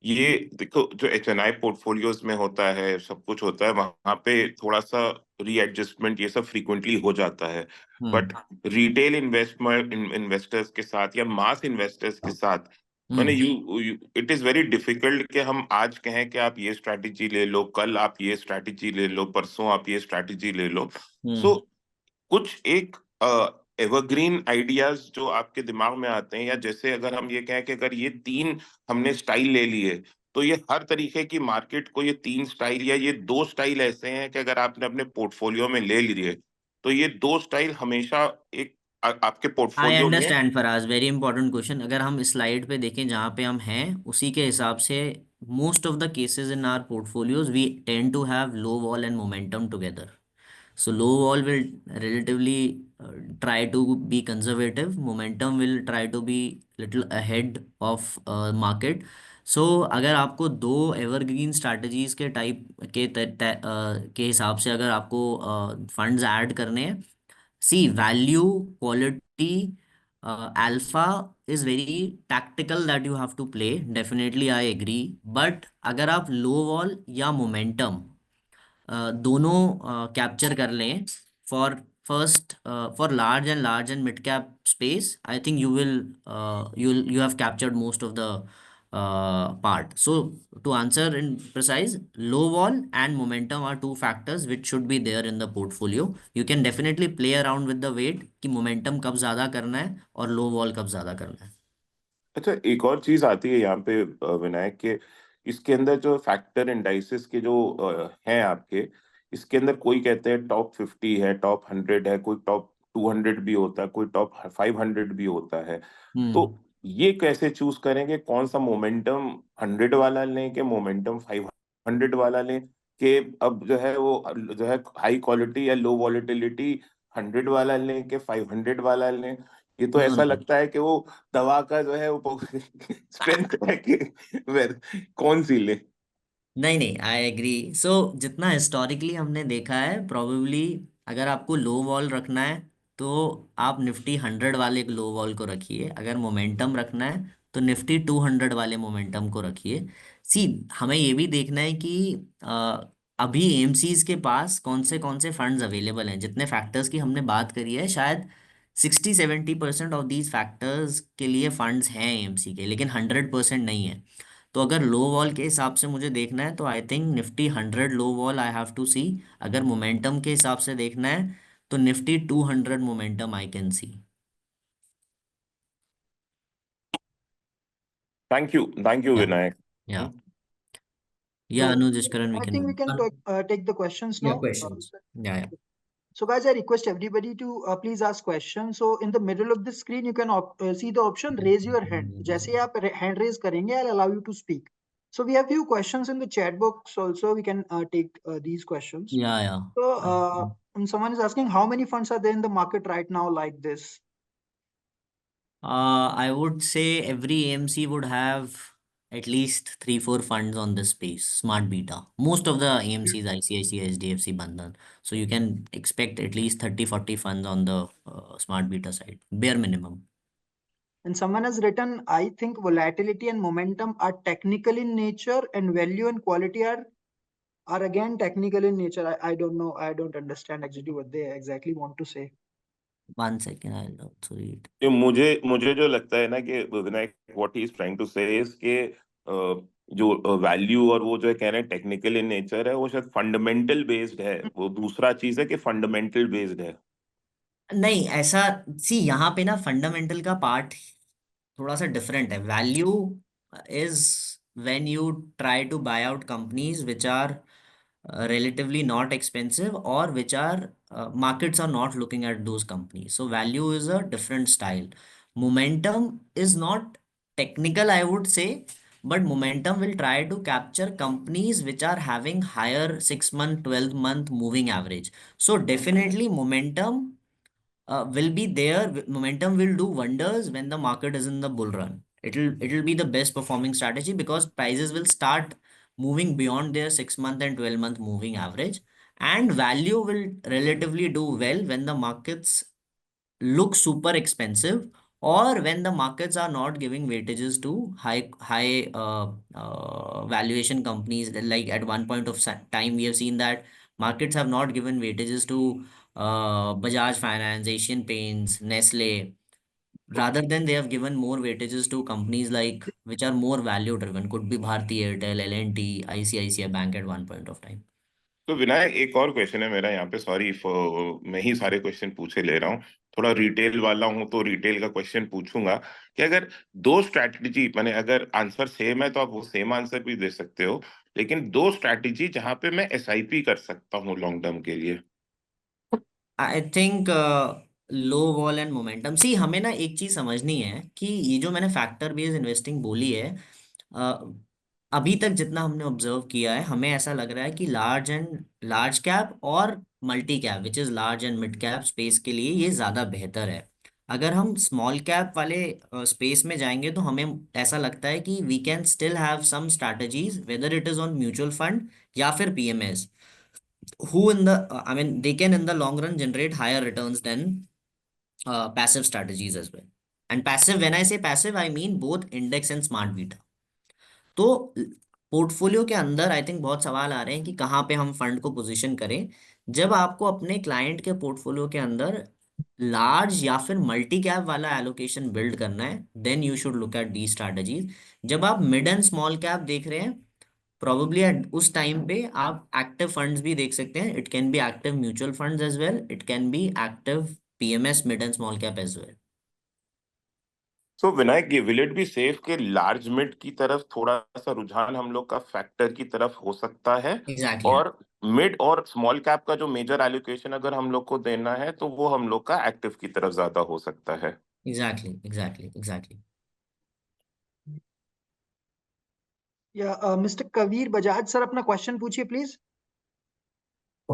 ये देखो जो HNI पोर्टफोलियोज में होता है, सब कुछ होता है, वहां पे थोड़ा सा रीएडजस्टमेंट ये सब फ्रीक्वेंटली हो जाता है। बट रिटेल इन्वेस्टर्स के साथ या मास इन्वेस्टर्स के साथ, माने you it is very difficult कि हम आज कहें कि आप ये स्ट्रैटेजी ले लो, कल आप ये स्ट्रैटेजी ले लो, परसों आप ये स्ट्रैटेजी ले लो। सो कुछ एक एवरग्रीन आइडियाज जो आपके दिमाग में आते हैं, या जैसे अगर हम ये कहें कि अगर ये 3 हमने स्टाइल ले लिए, तो ये हर तरीके की मार्केट को ये 3 स्टाइल या ये 2 स्टाइल ऐसे हैं कि अगर आपने अपने पोर्टफोलियो में ले लिए, तो ये 2 स्टाइल हमेशा एक आपके आई पोर्टफोलियो में। Understand Faraz, very important question. अगर हम स्लाइड पे देखें जहाँ पे हम हैं, उसी के हिसाब से most of the cases in our portfolios we tend to have low vol and momentum together. So low wall will relatively try to be conservative. Momentum will try to be little ahead of market. So अगर आपको दो evergreen strategies के type के हिसाब से अगर आपको funds add करने हैं, see, value, quality, alpha is very tactical that you have to play, definitely I agree. But अगर आप लो वॉल या मोमेंटम दोनों कैप्चर कर लें for first, for large and mid cap space, I think you have captured most of the part. So to answer in precise, low wall and momentum are two factors which should be there in the portfolio. You can definitely play around with the weight कि momentum कब ज्यादा करना है और low wall कब ज्यादा करना है। अच्छा, एक और चीज आती है यहाँ पे विनायक के, इसके अंदर जो फैक्टर इंडाइसेस के जो हैं आपके, इसके अंदर कोई कहते हैं टॉप 50 है, टॉप 100 है, कोई टॉप 200 भी होता है, कोई टॉप 500 भी होता है। तो ये कैसे चूज करेंगे कौन सा मोमेंटम 100 वाला लें कि मोमेंटम 500 वाला लें, कि अब जो है वो जो है हाई क्वालिटी या लो वॉलेटिलिटी 100 वाला लें कि 500 वाला लें, ये तो No, ऐसा no. लगता है कि वो दवा का जो है वो स्ट्रेंथ है कि कौन सी ले। नहीं नहीं, आई एग्री। सो जितना हिस्टोरिकली हमने देखा है, प्रोबेबली अगर आपको लो वॉल रखना है तो आप निफ्टी 100 वाले एक लो वॉल को रखिए। अगर मोमेंटम रखना है तो निफ्टी 200 वाले मोमेंटम को रखिए। सी, हमें ये भी देखना है कि अभी एएमसीज के पास कौन से फंड्स अवेलेबल हैं। जितने फैक्टर्स की हमने बात करी है, शायद 60-70% ऑफ दीज फैक्टर्स के लिए फंड्स हैं एएमसी के, लेकिन 100% नहीं है। तो अगर लो वॉल के हिसाब से मुझे देखना है तो I think Nifty 100 low vol I have to see. अगर मोमेंटम के हिसाब से देखना है तो Nifty 200 momentum I can see. Thank you yeah Vinayak. या हम्म, या So Anuj Karan, we I can think we move can on. take the questions Yeah, now. questions. Yeah. So guys, I request everybody to please ask questions. So in the middle of the screen, you can see the option raise your hand. जैसे ही आप hand raise करेंगे, I'll allow you to speak. So we have few questions in the chat box also. We can take these questions. Yeah. So and someone is asking how many funds are there in the market right now like this? I would say every AMC would have at least 3-4 funds on this space. Smart beta. Most of the AMCs, ICICI, HDFC, Bandhan. So you can expect at least 30-40 funds on the smart beta side. Bare minimum. And someone has written, I think volatility and momentum are technical in nature, and value and quality are again technical in nature. I don't know. I don't understand actually what they exactly want to say. 1 second, I'll also read. ये मुझे मुझे जो लगता है ना कि Vinayak what he is trying to say is के जो वैल्यू और वो जो है कह रहे हैं टेक्निकल इन नेचर है, वो शायद फंडामेंटल बेस्ड है। वो दूसरा चीज है कि फंडामेंटल बेस्ड है। नहीं ऐसा, सी यहाँ पे ना फंडामेंटल का पार्ट थोड़ा सा डिफरेंट है। Value is when you try to buy out companies which are relatively not expensive or which are markets are not looking at those companies. So value is a different style. Momentum is not technical, I would say, but momentum will try to capture companies which are having higher 6-month 12-month moving average. So definitely momentum will be there. Momentum will do wonders when the market is in the bull run. It'll be the best performing strategy because prices will start moving beyond their 6-month and 12-month moving average, and value will relatively do well when the markets look super expensive, or when the markets are not giving weightages to high valuation companies. Like at one point of time we have seen that markets have not given weightages to Bajaj Finance, Asian Paints, Nestle. Rather than they have given more weightages to companies like which are more value driven, could be Bharti Airtel, L&T, ICICI Bank at one point of time. तो विनायक एक और question है मेरा यहाँ पे, sorry मैं ही सारे question पूछे ले रहा हूँ। थोड़ा रिटेल वाला हूँ तो रिटेल का क्वेश्चन पूछूंगा कि अगर दो स्ट्रैटेजी, मैंने अगर आंसर सेम है तो आप वो सेम आंसर भी दे सकते हो, लेकिन दो स्ट्रैटेजी जहां पे मैं एसआईपी कर सकता हूँ लॉन्ग टर्म के लिए। I think low vol and momentum. See, हमें ना एक चीज समझनी है कि ये जो मैंने फैक्टर बेस्ड इन्वेस्टिंग बोली है, अभी तक जितना हमने ऑब्जर्व किया है, हमें ऐसा लग रहा है कि लार्ज कैप और multi cap which is large and mid cap space के लिए ये ज्यादा बेहतर है। अगर हम स्मॉल कैप वाले स्पेस में जाएंगे तो हमें ऐसा लगता है कि we can still have some strategies, whether it is on mutual fund या फिर PMS, who in the I mean they can in the long run generate higher returns than passive strategies as well. And passive, when I say passive, I mean both index and smart beta. तो portfolio के अंदर I think बहुत सवाल आ रहे हैं कि कहाँ पे हम फंड को पोजीशन करें। जब आपको अपने क्लाइंट के पोर्टफोलियो के अंदर लार्ज या फिर मल्टी कैप वाला एलोकेशन बिल्ड करना है, then you should look at the strategies. जब आप मिड एंड स्मॉल कैप देख रहे हैं, probably at उस टाइम पे आप एक्टिव फंड्स भी देख सकते हैं। It can be active mutual funds as well, it can be active PMS mid and small cap as well. So Vinayak, ये विल इट बी सेफ के लार्ज मिड की तरफ थोड़ा सा रुझान हम लोग का फैक्टर की तरफ हो सकता है, एग्जैक्टली और मिड और स्मॉल कैप का जो मेजर एलोकेशन अगर हम लोग को देना है तो वो हम लोग का एक्टिव की तरफ ज्यादा हो सकता है। Exactly exactly exactly. Yeah, Mr. Kavir Bajaj sir, अपना क्वेश्चन पूछिए प्लीज।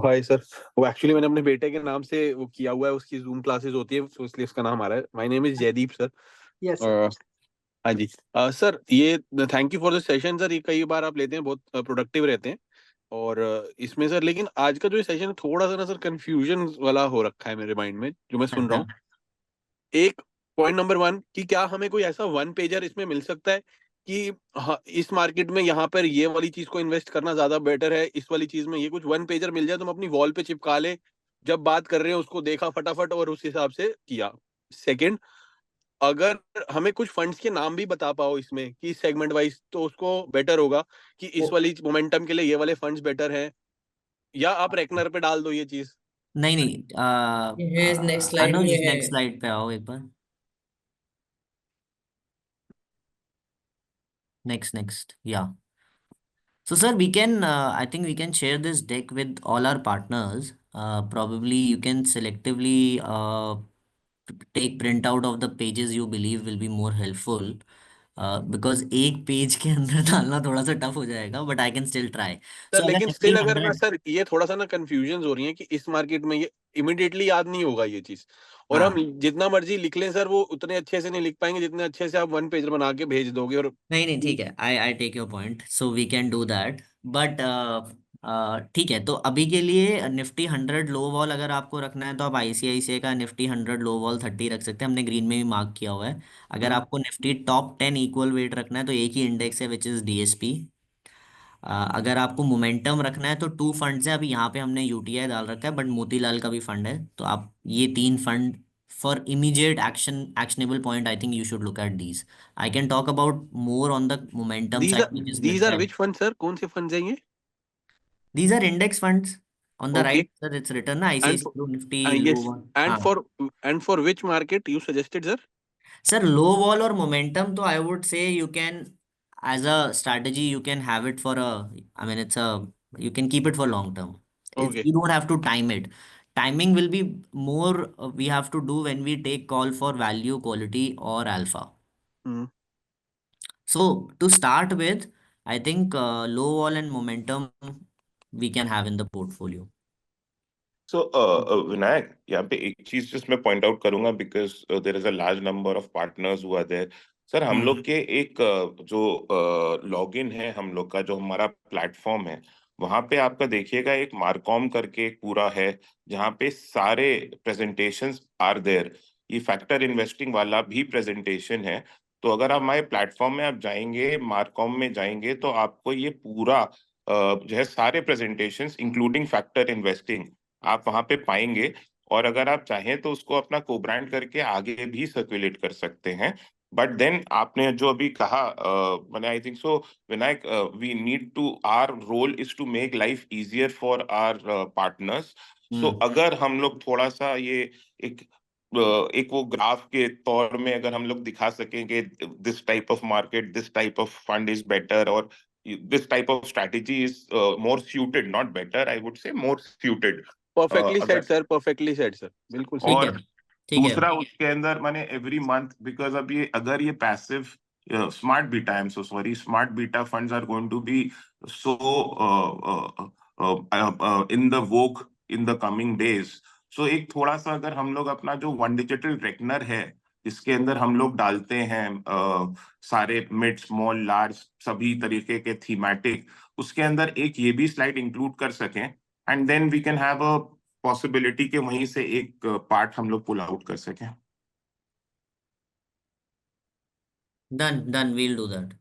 हाय सर, वो एक्चुअली मैंने अपने बेटे के नाम से वो किया हुआ है, उसकी जूम क्लासेस होती है तो इसलिए उसका नाम आ रहा है। My name is Jaydeep sir. Yes, sir. हाँ जी। सर ये thank you for the session sir, ये कई बार आप लेते हैं, बहुत प्रोडक्टिव रहते हैं। और इसमें सर लेकिन आज का जो सेशन थोड़ा सा ना सर कंफ्यूजन वाला हो रखा है मेरे माइंड में, जो मैं सुन रहा हूँ। एक पॉइंट नंबर वन कि क्या हमें कोई ऐसा वन पेजर इसमें मिल सकता है कि हाँ इस मार्केट में यहाँ पर ये वाली चीज को इन्वेस्ट करना ज्यादा बेटर है, इस वाली चीज में ये कुछ वन पेजर मिल जाए तो हम अपनी वॉल पे चिपका ले, जब बात कर रहे हैं उसको देखा फटाफट और उस हिसाब से किया। सेकंड, अगर हमें कुछ फंड्स के नाम भी बता पाओ इसमें कि सेगमेंट वाइज, तो उसको बेटर होगा कि इस वाली मोमेंटम के लिए ये वाले फंड्स बेटर हैं, या आप रेकनर पे डाल दो ये चीज। नहीं नहीं, ये नेक्स्ट स्लाइड अनुज में है। नेक्स्ट स्लाइड पे आओ एक बार। नेक्स्ट या so sir, we can I think we can share this deck with all our partners. Probably you can selectively take printout of the pages you believe will be more helpful. Because एक page के अंदर डालना थोड़ा सा tough हो जाएगा, but I can still try. Sir So अगर लेकिन निफ्टी स्टिल अगर ना 100, सर ये थोड़ा सा ना कंफ्यूजन हो रही है कि इस मार्केट में ये इमिडिएटली याद नहीं होगा ये चीज, और हम हाँ जितना मर्जी लिख लें सर वो उतने अच्छे से नहीं लिख पाएंगे जितने अच्छे से आप वन पेज बना के भेज दोगे। और नहीं नहीं ठीक है, I take your point, so we can do that, but ठीक है। तो अभी के लिए निफ्टी 100 लो वॉल अगर आपको रखना है तो आप आईसीआईसीआई का निफ्टी 100 लो वॉल 30 रख सकते हैं, हमने ग्रीन में भी मार्क किया हुआ है। अगर आपको निफ्टी टॉप 10 इक्वल वेट रखना है तो एक ही इंडेक्स है विच इज डीएसपी। अगर आपको मोमेंटम रखना है तो टू फंड्स है, अभी यहाँ पे हमने यूटीआई डाल रखा है बट मोतीलाल का भी फंड है, तो आप ये तीन fund for immediate actionable point I think you should look at these. I can talk about more on the momentum these side which is these mid are cap. Which fund sir, कौन से funds हैं ये? These are index funds on the okay. right sir, it's written na and ICICI Blue Nifty low yes, one. And हाँ for which market you suggested sir? Sir, low vol और momentum तो I would say you can as a strategy you can have it for a, I mean it's a, you can keep it for long term. It's, okay. you don't have to time it. Timing will be more we have to do when we take call for value, quality or alpha. So to start with, I think low wall and momentum we can have in the portfolio. So, Vinayak, यहाँ पे एक चीज जिस मैं point out करूंगा because there is a large number of partners हुआ there. Sir हम लोग के एक जो लॉगिन है हम लोग का, जो हमारा प्लेटफॉर्म है, वहां पे आपका देखिएगा एक मार्कॉम करके एक पूरा है जहाँ पे सारे प्रेजेंटेशंस आर देयर। ये फैक्टर इन्वेस्टिंग वाला भी प्रेजेंटेशन है। तो अगर आप हमारे प्लेटफॉर्म में आप जाएंगे, मार्कॉम में जाएंगे, तो आपको ये पूरा जो है सारे प्रेजेंटेशंस इंक्लूडिंग फैक्टर इन्वेस्टिंग आप वहां पे पाएंगे। और अगर आप चाहें तो उसको अपना को ब्रांड करके आगे भी सर्कुलेट कर सकते हैं। बट देन आपने जो अभी कहा, मैंने I think so Vinayak, we need to, our role is to make life easier for our partners. So अगर हम लोग थोड़ा सा ये एक एक वो ग्राफ के तौर में अगर हम लोग दिखा सकेंगे this type of market, this type of fund is better, और this type of strategy is more suited, not better, I would say more suited. Perfectly set अगर सर, परफेक्टली सेट सर, बिल्कुल सही। ठीक है और ठीक है। दूसरा उसके अंदर मैंने एवरी मंथ, बिकॉज अब ये अगर ये passive smart beta, I am so sorry, smart beta funds are going to be so in the vogue in the coming days. So एक थोड़ा सा अगर हम लोग अपना जो वन डिजिटल रेकनर है जिसके अंदर हम लोग डालते हैं सारे मिड स्मॉल लार्ज सभी तरीके के थीमेटिक, उसके अंदर एक ये भी स्लाइड इंक्लूड कर सकें, and then we can have a possibility के वहीं से एक पार्ट हम लोग पुल आउट कर सकें। Done, we'll do that.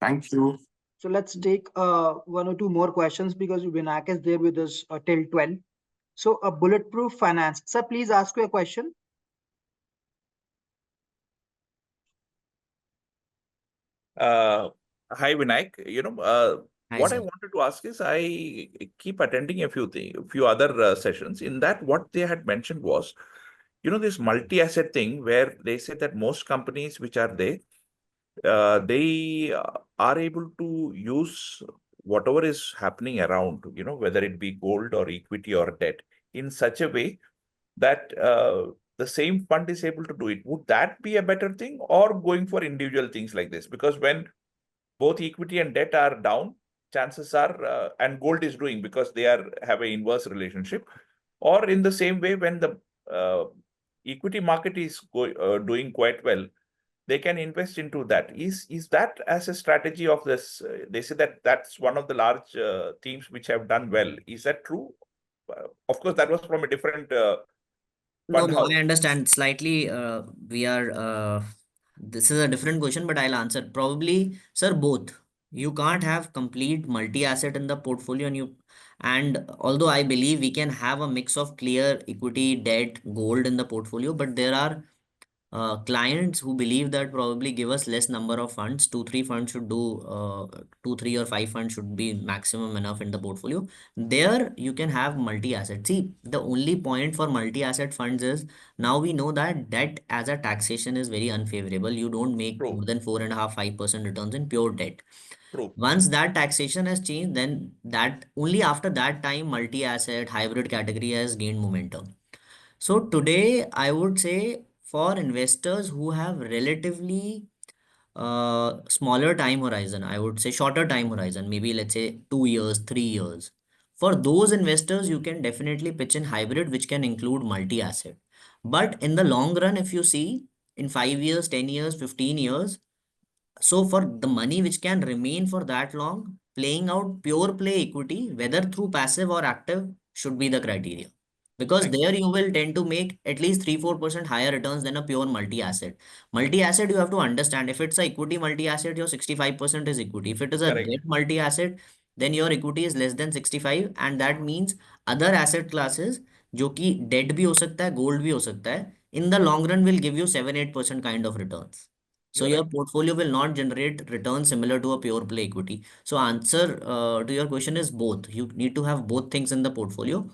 Thank you. So let's take one or two more questions because Vinayak is there with us till 12. So Bulletproof Finance. Sir, please ask your question. Hi Vinayak, Hi what I sir. wanted to ask is I keep attending a few other sessions. In that, what they had mentioned was, this multi-asset thing where they said that most companies which are there, they are able to use whatever is happening around, whether it be gold or equity or debt, in such a way that the same fund is able to do it. Would that be a better thing, or going for individual things like this? Because when both equity and debt are down, chances are, and gold is doing because they have an inverse relationship. Or in the same way, when the equity market is doing quite well, they can invest into that. Is that as a strategy of this? They say that that's one of the large themes which have done well. Is that true? Of course, that was from a different No, fund no, house. I understand. Slightly, we are, this is a different question, but I'll answer. Probably, sir, both. You can't have complete multi-asset in the portfolio, and although I believe we can have a mix of clear equity, debt, gold in the portfolio, but there are clients who believe that probably give us less number of funds. Two, three funds should do, two, three, or five funds should be maximum enough in the portfolio. There you can have multi-asset. See, the only point for multi-asset funds is now we know that debt as a taxation is very unfavorable. You don't make True, more than 4.5-5% returns in pure debt. true. Once that taxation has changed, then that only after that time multi-asset hybrid category has gained momentum. So today, I would say for investors who have relatively smaller time horizon, I would say shorter time horizon, maybe let's say 2 years, 3 years. For those investors, you can definitely pitch in hybrid, which can include multi-asset. But in the long run, if you see in 5 years, 10 years, 15 years, so for the money which can remain for that long, playing out pure play equity, whether through passive or active, should be the criteria. Because Thank there you will tend to make at least 3-4% higher returns than a pure multi-asset. Multi-asset, you have to understand, if it's a equity multi-asset, your 65% is equity. If it is a Correct. debt multi-asset, then your equity is less than 65, and that means other asset classes, जो कि debt भी हो सकता है, gold भी हो सकता है, in the long run will give you 7-8% kind of returns. So You're your right. portfolio will not generate returns similar to a pure play equity. So answer to your question is both. You need to have both things in the portfolio.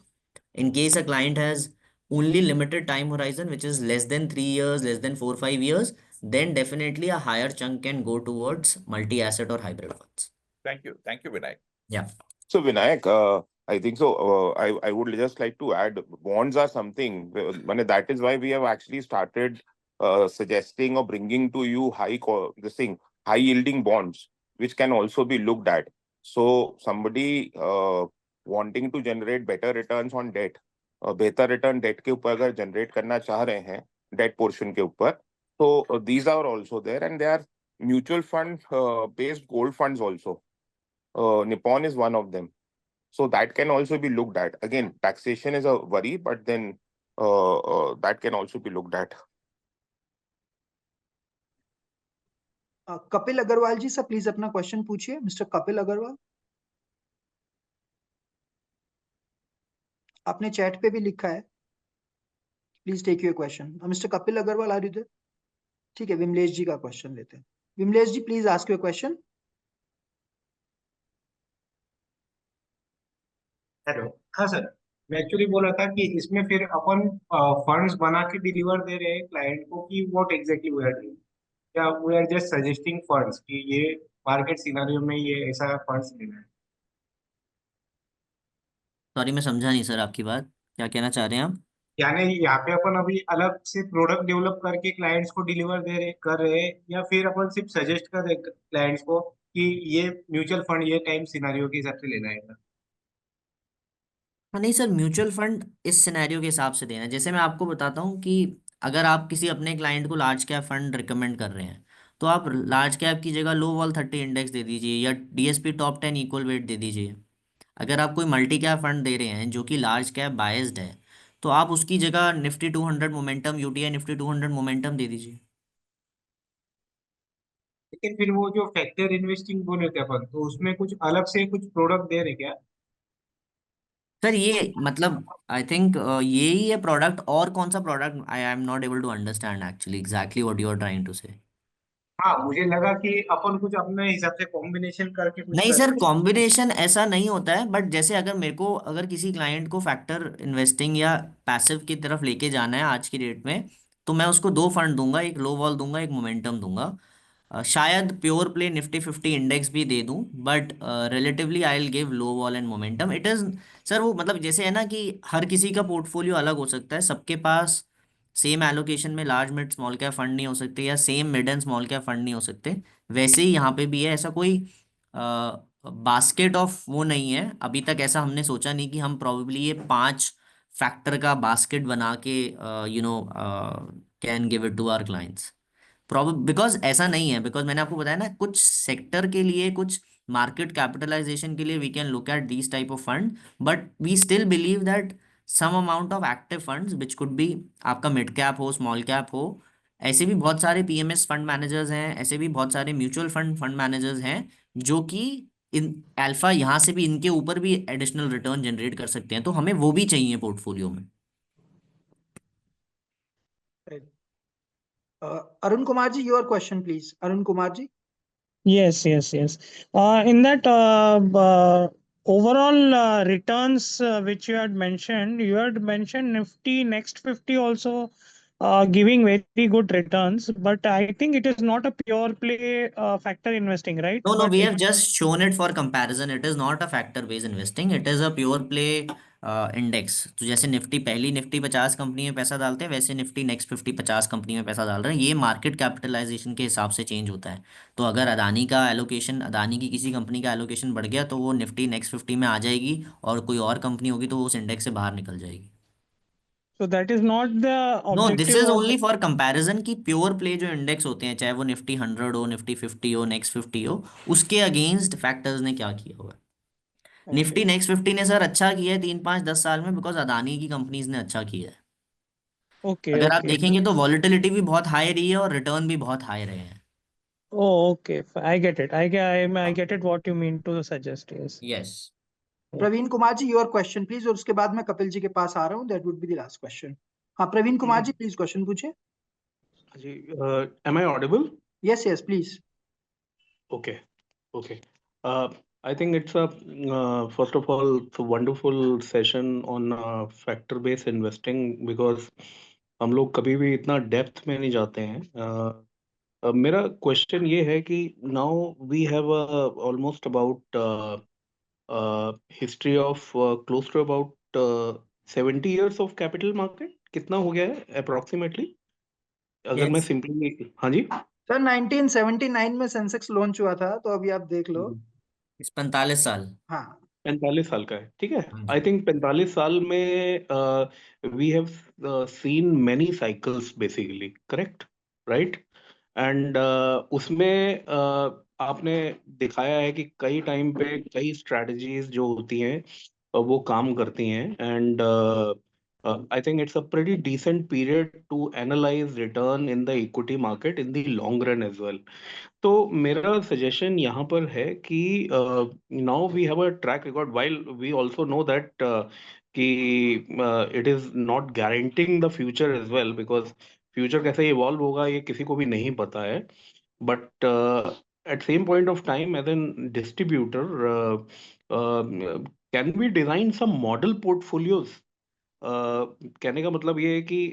In case a client has only limited time horizon, which is less than 3 years, less than 4-5 years, then definitely a higher chunk can go towards multi-asset or hybrid funds. Thank you. Thank you, Vinayak. Yeah. So Vinayak, I think so. I would just like to add, bonds are something. That is why we have actually started suggesting or bringing to you high yielding bonds, which can also be looked at. So somebody wanting to generate better returns on debt, बेहतर return date के ऊपर अगर generate करना चाह रहे हैं date portion के ऊपर, तो these are also there, and they are mutual fund based gold funds also. Nippon is one of them. So that can also be looked at. Again, taxation is a worry, but then that can also be looked at. Kapil Agarwal ji, sir please अपना question पूछिए. Mister Kapil Agarwal, आपने chat पे भी लिखा है. Please take your question. Mister Kapil Agarwal, are you there? ठीक है, विमलेश जी का क्वेश्चन लेते हैं. Vimlesh ji, please ask your question. Hello. हाँ सर, मैं एक्चुअली बोल रहा था कि इसमें फिर अपन फंड्स बना के डिलीवर दे रहे हैं क्लाइंट को कि what exactly we are doing, या we are just suggesting funds कि ये मार्केट सिनेरियो में ये ऐसा फंड्स लेना है. सॉरी, मैं समझा नहीं सर आपकी बात. क्या कहना चाह रहे हैं आप? यानी यहाँ पे अपन अभी अलग से प्रोडक्ट डेवलप करके क्लाइंट्स को डिलीवर कर रहे हैं, या फिर अपन सिर्फ सजेस्ट कर रहे क्लाइंट्स को कि ये म्यूचुअल फंड ये टाइम सिनेरियो के हिसाब से लेना है. हाँ, नहीं सर, म्यूचुअल फंड इस सिनेरियो के हिसाब से देना है. जैसे मैं आपको बताता हूँ कि अगर आप किसी अपने क्लाइंट को लार्ज कैप फंड रिकमेंड कर रहे हैं, तो आप लार्ज कैप की जगह लो वॉल 30 इंडेक्स दे दीजिए, या डीएसपी टॉप 10 इक्वल वेट दे दीजिए. अगर आप कोई मल्टी कैप फंड दे रहे हैं जो कि लार्ज कैप बायस्ड है, तो आप उसकी जगह Nifty 200 momentum, UTI Nifty 200 momentum दे दीजिए. लेकिन फिर वो जो फैक्टर इन्वेस्टिंग बोले थे अपन, तो उसमें कुछ अलग से कुछ प्रोडक्ट दे रहे क्या? सर ये मतलब आई थिंक यही है प्रोडक्ट. और कौन सा product? I am not able to understand actually exactly what you are trying to say. हाँ, मुझे लगा कि अपन कुछ अपने हिसाब से कॉम्बिनेशन करके कुछ नहीं कर सर, रहे हैं. कॉम्बिनेशन ऐसा नहीं होता है. बट जैसे अगर किसी क्लाइंट को फैक्टर इन्वेस्टिंग या पैसिव की तरफ लेके जाना है आज की डेट में, तो मैं उसको दो फंड दूंगा, एक लो वॉल दूंगा, एक मोमेंटम दूंगा. शायद प्योर प्ले निफ्टी 50 इंडेक्स भी दे दूं, but relatively I will give low vol and momentum. It is, sir वो मतलब जैसे है ना कि हर किसी का पोर्टफोलियो अलग हो सकता है. सबके पास सेम एलोकेशन में large mid small cap fund नहीं हो सकते, या same mid and small cap fund नहीं हो सकते. वैसे ही यहाँ पे भी है. ऐसा कोई बास्केट ऑफ वो नहीं है अभी तक, ऐसा हमने सोचा नहीं कि हम प्रॉब्ली ये 5 फैक्टर का बास्केट बना के can give it to our clients. Because ऐसा नहीं है, बिकॉज मैंने आपको बताया ना, कुछ सेक्टर के लिए, कुछ मार्केट कैपिटलाइजेशन के लिए we can look at these type of fund, but we still believe that some amount of active funds which could be, आपका मिड कैप हो, स्मॉल कैप हो, ऐसे भी बहुत सारे पीएमएस फंड मैनेजर्स हैं, ऐसे भी बहुत सारे म्यूचुअल फंड मैनेजर्स हैं जो कि इन अल्फा यहाँ से भी, इनके ऊपर भी एडिशनल रिटर्न जनरेट कर सकते हैं, तो हमें वो भी चाहिए पोर्टफोलियो में। Arun Kumar ji, your question, please. Arun Kumar ji. Yes, yes, yes. In that overall returns which you had mentioned Nifty Next 50 also giving very good returns, but I think it is not a pure play factor investing, right? No, But we it, have just shown it for comparison. It is not a factor based investing. It is a pure play index. तो जैसे Nifty, पहली Nifty 50 company में पैसा डालते हैं, वैसे Nifty next 50 50 company में पैसा डाल रहे हैं। ये मार्केट कैपिटलाइजेशन के हिसाब से चेंज होता है। तो अगर अदानी का एलोकेशन, अदानी की किसी कंपनी का एलोकेशन बढ़ गया तो वो निफ्टी नेक्स्ट 50 में आ जाएगी, और कोई और कंपनी होगी तो वो उस इंडेक्स से बाहर निकल जाएगी। so that is not the no, this objective is of only for comparison की प्योर प्ले जो इंडेक्स होते हैं, चाहे वो निफ्टी 100 हो, निफ्टी 50 हो, नेक्स्ट 50 हो, उसके अगेंस्ट फैक्टर्स ने क्या किया हुआ है। निफ्टी नेक्स्ट 50 ने सर अच्छा किया है 3 5 10 साल में, बिकॉज अदानी की कंपनीज ने अच्छा किया है। okay, अगर आप okay. देखेंगे तो वॉलेटिलिटी भी बहुत हाई रही है और रिटर्न भी बहुत हाई रहे हैं। Oh, okay. I get it. I get it what you mean to suggest. Yes. Yes. Praveen Kumar ji, your question, please. और उसके बाद मैं कपिल जी के पास आ रहा हूँ. That would be the last question. हाँ, Praveen Kumar ji, please question पूछिए. जी, am I audible? Yes, yes, please. Okay, okay. I think it's a first of all, it's a wonderful session on factor-based investing because हम लोग कभी भी इतना depth में नहीं जाते हैं। मेरा क्वेश्चन ये है कि now we have almost about history of close to about 70 years of capital market. कितना हो गया है अप्रोक्सीमेटली, अगर मैं Yes. सिंपली? हाँ जी सर 1979 में सेंसेक्स लॉन्च हुआ था, तो अभी आप देख लो. 45 साल। हाँ. 45 साल का है, ठीक है। हाँ जी। आई थिंक 45 साल में we have seen many cycles basically, correct, right? And उसमें आपने दिखाया है कि कई टाइम पे कई स्ट्रेटजीज जो होती हैं वो काम करती हैं। And I think it's a pretty decent period to analyse return in the equity market in the long run as well. तो मेरा सजेशन यहाँ पर है कि now we have a track record, while we also know that कि it is not guaranteeing the future as well, because future कैसे evolve होगा ये किसी को भी नहीं पता है। But at same point of time as an distributor can we design some model portfolios? कहने का मतलब ये है कि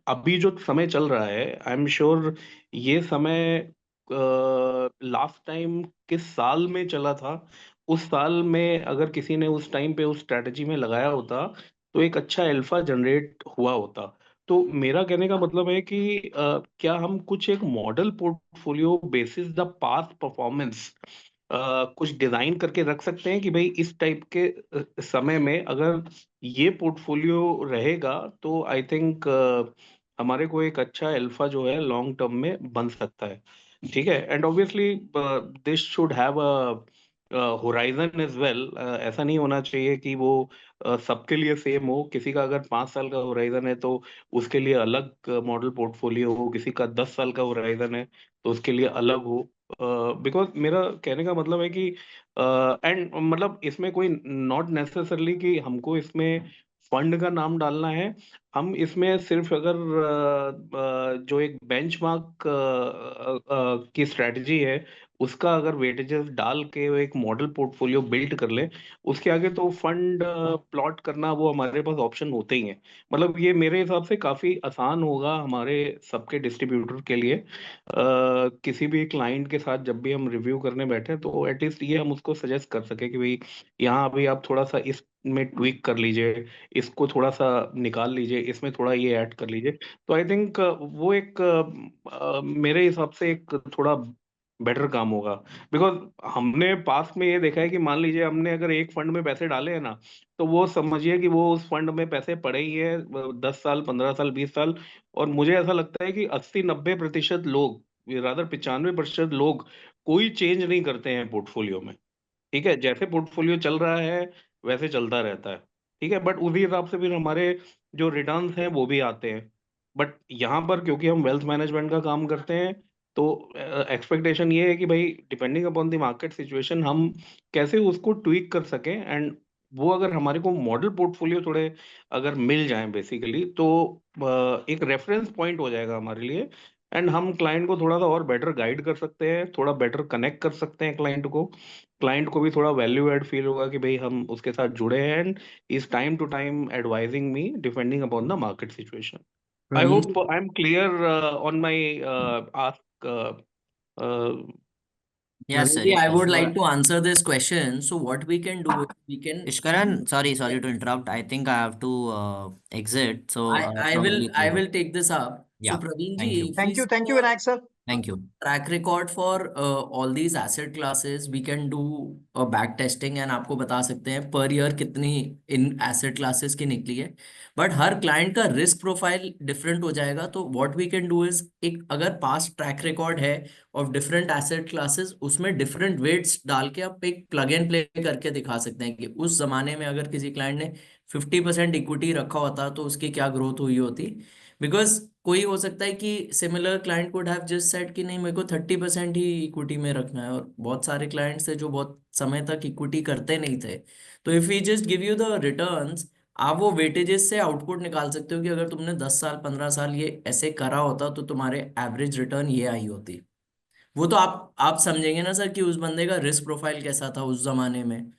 अभी जो समय चल रहा है, आई एम श्योर ये समय लास्ट टाइम किस साल में चला था, उस साल में अगर किसी ने उस टाइम पे उस स्ट्रेटजी में लगाया होता तो एक अच्छा अल्फा जनरेट हुआ होता। तो मेरा कहने का मतलब है कि क्या हम कुछ एक model portfolio basis the past performance कुछ डिजाइन करके रख सकते हैं कि भाई इस टाइप के समय में अगर ये पोर्टफोलियो रहेगा तो आई थिंक हमारे को एक अच्छा अल्फा जो है लॉन्ग टर्म में बन सकता है, ठीक है। And obviously this should have a horizon as well. ऐसा नहीं होना चाहिए कि वो सबके लिए सेम हो। किसी का अगर 5 साल का होराइजन है तो उसके लिए अलग मॉडल पोर्टफोलियो हो, किसी का 10 साल का होराइजन है तो उसके लिए अलग हो। बिकॉज मेरा कहने का मतलब है कि एंड मतलब इसमें कोई नॉट नेसेसरली कि हमको इसमें फंड का नाम डालना है। हम इसमें सिर्फ अगर जो एक बेंचमार्क की स्ट्रेटजी है उसका अगर वेटेजेस डाल के वो एक मॉडल पोर्टफोलियो बिल्ड कर ले, उसके आगे तो फंड प्लॉट करना वो हमारे पास ऑप्शन होते ही हैं। मतलब ये मेरे हिसाब से काफी आसान होगा हमारे सबके डिस्ट्रीब्यूटर के लिए। किसी भी क्लाइंट के साथ जब भी हम रिव्यू करने बैठे तो एटलीस्ट ये हम उसको सजेस्ट कर सके कि भाई यहाँ अभी आप थोड़ा सा इसमें ट्विक कर लीजिए, इसको थोड़ा सा निकाल लीजिए, इसमें थोड़ा ये ऐड कर लीजिए। तो आई थिंक वो एक मेरे हिसाब से एक थोड़ा बेटर काम होगा। बिकॉज हमने पास में ये देखा है कि मान लीजिए हमने अगर एक फंड में पैसे डाले हैं ना, तो वो समझिए कि वो उस फंड में पैसे पड़े ही है 10 साल, 15 साल, 20 साल। और मुझे ऐसा लगता है कि 80-90% लोग, रादर 95% लोग कोई चेंज नहीं करते हैं पोर्टफोलियो में। ठीक है, जैसे पोर्टफोलियो चल रहा है वैसे चलता रहता है। ठीक है, बट उसी हिसाब से फिर हमारे जो रिटर्न्स हैं वो भी आते हैं। बट यहाँ पर क्योंकि हम वेल्थ मैनेजमेंट का काम करते हैं, तो एक्सपेक्टेशन ये है कि भाई depending upon the market situation हम कैसे उसको ट्वीक कर सकें। एंड वो अगर हमारे को मॉडल पोर्टफोलियो थोड़े अगर मिल जाएं बेसिकली, तो एक रेफरेंस पॉइंट हो जाएगा हमारे लिए। एंड हम क्लाइंट को थोड़ा सा और बेटर गाइड कर सकते हैं, थोड़ा बेटर कनेक्ट कर सकते हैं क्लाइंट को भी थोड़ा वैल्यू एड फील होगा कि भाई हम उसके साथ जुड़े हैं and is time to time advising me depending upon the market situation. I hope I am clear on my ask. Yes, sir. Maybe I Yes, would sir. like to answer this question. So what we can do is we can Ishkaran, sorry to interrupt. I think I have to exit. So probably I will take this up. So Yeah. Praveen Thank ji, you. if we see Thank you, the Vinayak sir. Thank you. track record for all these asset classes, we can do a back testing and आपको बता सकते हैं per year कितनी इन asset classes की निकली है। But हर client का रिस्क प्रोफाइल डिफरेंट हो जाएगा, तो what we can do is, एक अगर पास्ट ट्रैक रिकॉर्ड है ऑफ डिफरेंट एसेट क्लासेस, उसमें डिफरेंट वेट्स डाल के आप एक प्लग एंड प्ले करके दिखा सकते हैं कि उस जमाने में अगर किसी क्लाइंट ने 50% इक्विटी रखा होता तो उसकी क्या ग्रोथ हुई होती। बिकॉज कोई हो सकता है कि similar client could have just said कि नहीं मेरे को 30% ही इक्विटी में रखना है, और बहुत सारे क्लाइंट्स थे जो बहुत समय तक इक्विटी करते नहीं थे। तो if we just give you the returns, आप वो वेटेजेस से आउटपुट निकाल सकते हो कि अगर तुमने 10 साल 15 साल ये ऐसे करा होता तो तुम्हारे एवरेज रिटर्न ये आई होती। वो तो आप समझेंगे ना सर कि उस बंदे का रिस्क प्रोफाइल कैसा था उस जमाने में।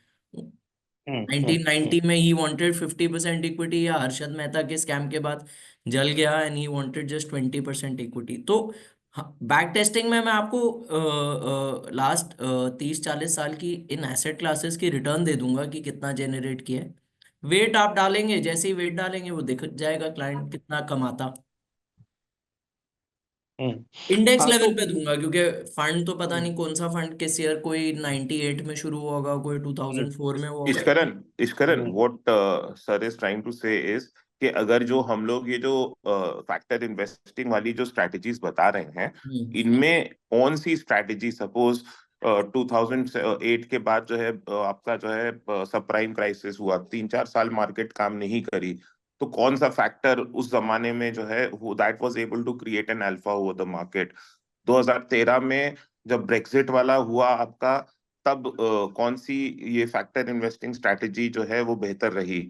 1990 में ही वांटेड 50% इक्विटी, या हर्षद मेहता के स्कैम के बाद जल गया and he wanted just 20% equity. तो बैक टेस्टिंग में मैं आपको लास्ट 30-40 साल की इन एसेट क्लासेस की रिटर्न दे दूंगा कि कितना जेनरेट किया है। वेट आप डालेंगे, जैसे ही वेट डालेंगे वो दिख जाएगा क्लाइंट कितना कमाता। इंडेक्स हाँ लेवल तो पे दूंगा क्योंकि फंड तो पता नहीं कौन सा फंड किस ईयर, कोई 98 में शुरू हुआ होगा, कोई 2004 में हुआ होगा। Ishkaran, what sir is trying to say is कि अगर जो हम लोग ये जो फैक्टर इन्वेस्टिंग वाली जो स्ट्रैटेजीज बता रहे हैं, इनमें कौन सी स्ट्रैटेजी, सपोज 2008 के बाद जो है आपका जो है सब प्राइम क्राइसिस हुआ, 3-4 साल मार्केट काम नहीं करी, तो कौन सा फैक्टर उस जमाने में जो है that was able to create an alpha over the market. 2013 में जब ब्रेक्सिट वाला हुआ आपका, तब कौन सी ये फैक्टर इन्वेस्टिंग स्ट्रैटेजी जो है वो बेहतर रही,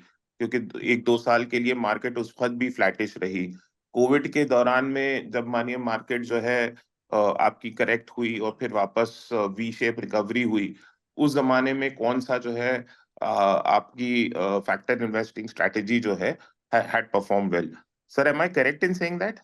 क्योंकि 1-2 साल के लिए मार्केट उस वक्त भी फ्लैटिश रही। कोविड के दौरान में जब मानिए मार्केट जो है आपकी करेक्ट हुई और फिर वापस वी शेप रिकवरी हुई, उस जमाने में कौन सा जो है आपकी फैक्टर इन्वेस्टिंग स्ट्रैटेजी जो है had performed well? Sir, am I correct in saying that?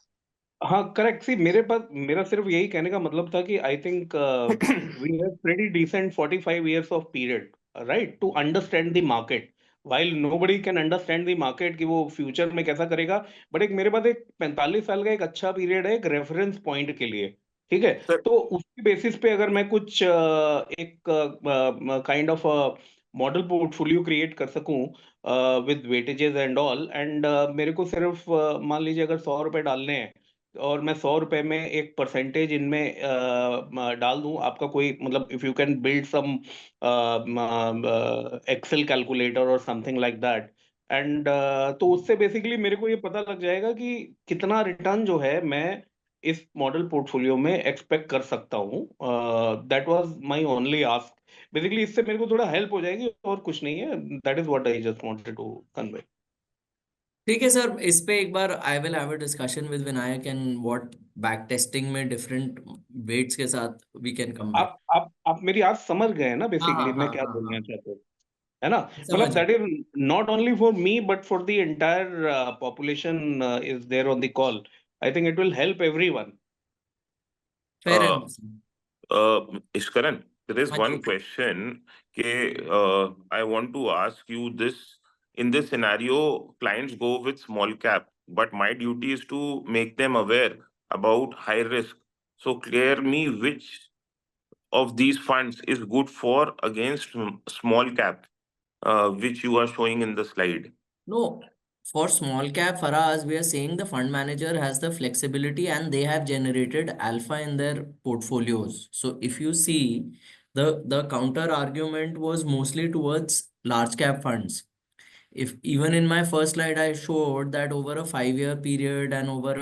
हाँ, करेक्ट। सी मेरा सिर्फ यही कहने का मतलब था कि I think we have pretty decent 45 years of period, right, to understand the market. While nobody can understand the market कि वो फ्यूचर में कैसा करेगा, बट एक मेरे पास एक 45 साल का एक अच्छा पीरियड है एक रेफरेंस पॉइंट के लिए। ठीक है, Sir, तो उसके बेसिस पे अगर मैं कुछ एक kind of model portfolio create कर सकूं with weightages and all, and मेरे को सिर्फ मान लीजिए अगर 100 रुपए डालने हैं और मैं 100 रुपए में एक परसेंटेज इनमें डाल दूं, आपका कोई मतलब if you can build some excel calculator और समथिंग लाइक दैट, एंड तो उससे बेसिकली मेरे को ये पता लग जाएगा कि कितना रिटर्न जो है मैं इस मॉडल पोर्टफोलियो में एक्सपेक्ट कर सकता हूँ। That was my only ask basically, इससे मेरे को थोड़ा हेल्प हो जाएगी और कुछ नहीं है। That is what I just wanted to convey. ठीक है सर, इस पे एक बार I will have a discussion with Vinayak and what back testing में डिफरेंट वेट्स के साथ वी कैन कम बैक। आप मेरी आज समझ गए हैं ना हाँ हाँ बेसिकली मैं हाँ क्या हाँ हाँ, बोलना चाहता हूँ, है ना? समझ मतलब that is not only for me but for the entire population is there on the call. I think it will help everyone. Fair uh, enough. Ishkaran, there is हाँ one जी। question कि I want to ask you this. In this scenario, clients go with small cap, but my duty is to make them aware about high risk. So clear me which of these funds is good for against small cap, which you are showing in the slide? No, for small cap, Faraz, we are saying the fund manager has the flexibility and they have generated alpha in their portfolios. So if you see, the counter argument was mostly towards large cap funds. If even in my first slide, I showed that over a 5-year period and over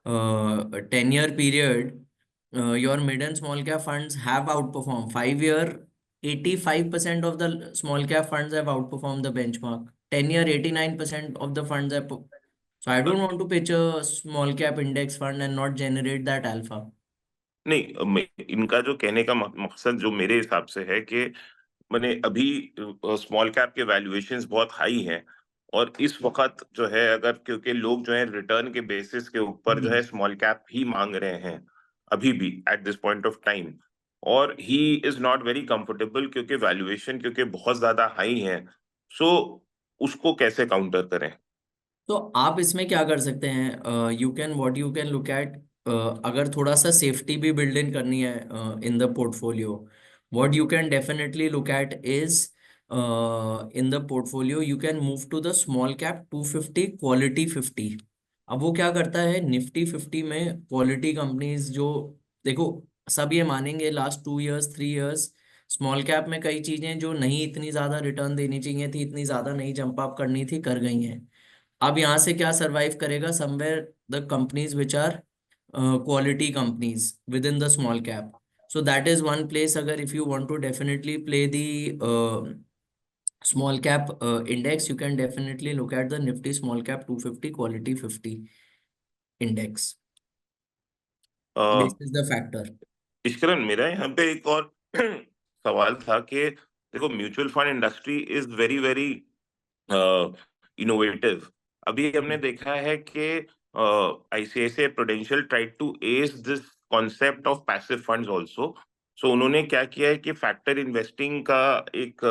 a 10-year period, your mid and small cap funds have outperformed. 5-year, 85% of the small cap funds have outperformed the benchmark. 10-year, 89% of the funds have. So I don't want to pitch a small cap index fund and not generate that alpha. नहीं, इनका जो कहने का मकसद जो मेरे हिसाब से है कि मैंने अभी स्मॉल कैप के वैल्यूएशंस बहुत हाई हैं, और इस वक्त जो है अगर क्योंकि लोग जो है रिटर्न के बेसिस के ऊपर जो है स्मॉल कैप ही मांग रहे हैं अभी भी at this point of time, और he is not very comfortable क्योंकि वैल्यूएशन क्योंकि बहुत ज्यादा हाई है, सो उसको कैसे काउंटर करें? तो आप इसमें क्या कर सकते हैं, यू कैन लुक एट, अगर थोड़ा सा सेफ्टी भी बिल्ड इन करनी है in the portfolio, what you can definitely look at is in the portfolio you can move to the small cap 250 quality 50। अब वो क्या करता है, निफ्टी 50 में क्वालिटी कंपनीज जो, देखो सब ये मानेंगे last 2 years 3 years small cap में कई चीजें जो नहीं इतनी ज्यादा रिटर्न देनी चाहिए थी, इतनी ज्यादा नहीं जंप अप करनी थी, कर गई हैं। अब यहाँ से क्या सरवाइव करेगा, somewhere the companies which are quality companies with in the small cap. So that is one place, अगर if you want to definitely play the small cap index, you can definitely look at the Nifty small cap 250 quality 50 index. This is the factor. Ishkaran, मेरा यहाँ पे एक और सवाल था कि देखो mutual fund industry is very very innovative. अभी हमने देखा है कि ICICI Prudential tried to as this concept of passive funds also. So उन्होंने क्या किया है कि फैक्टर इन्वेस्टिंग का एक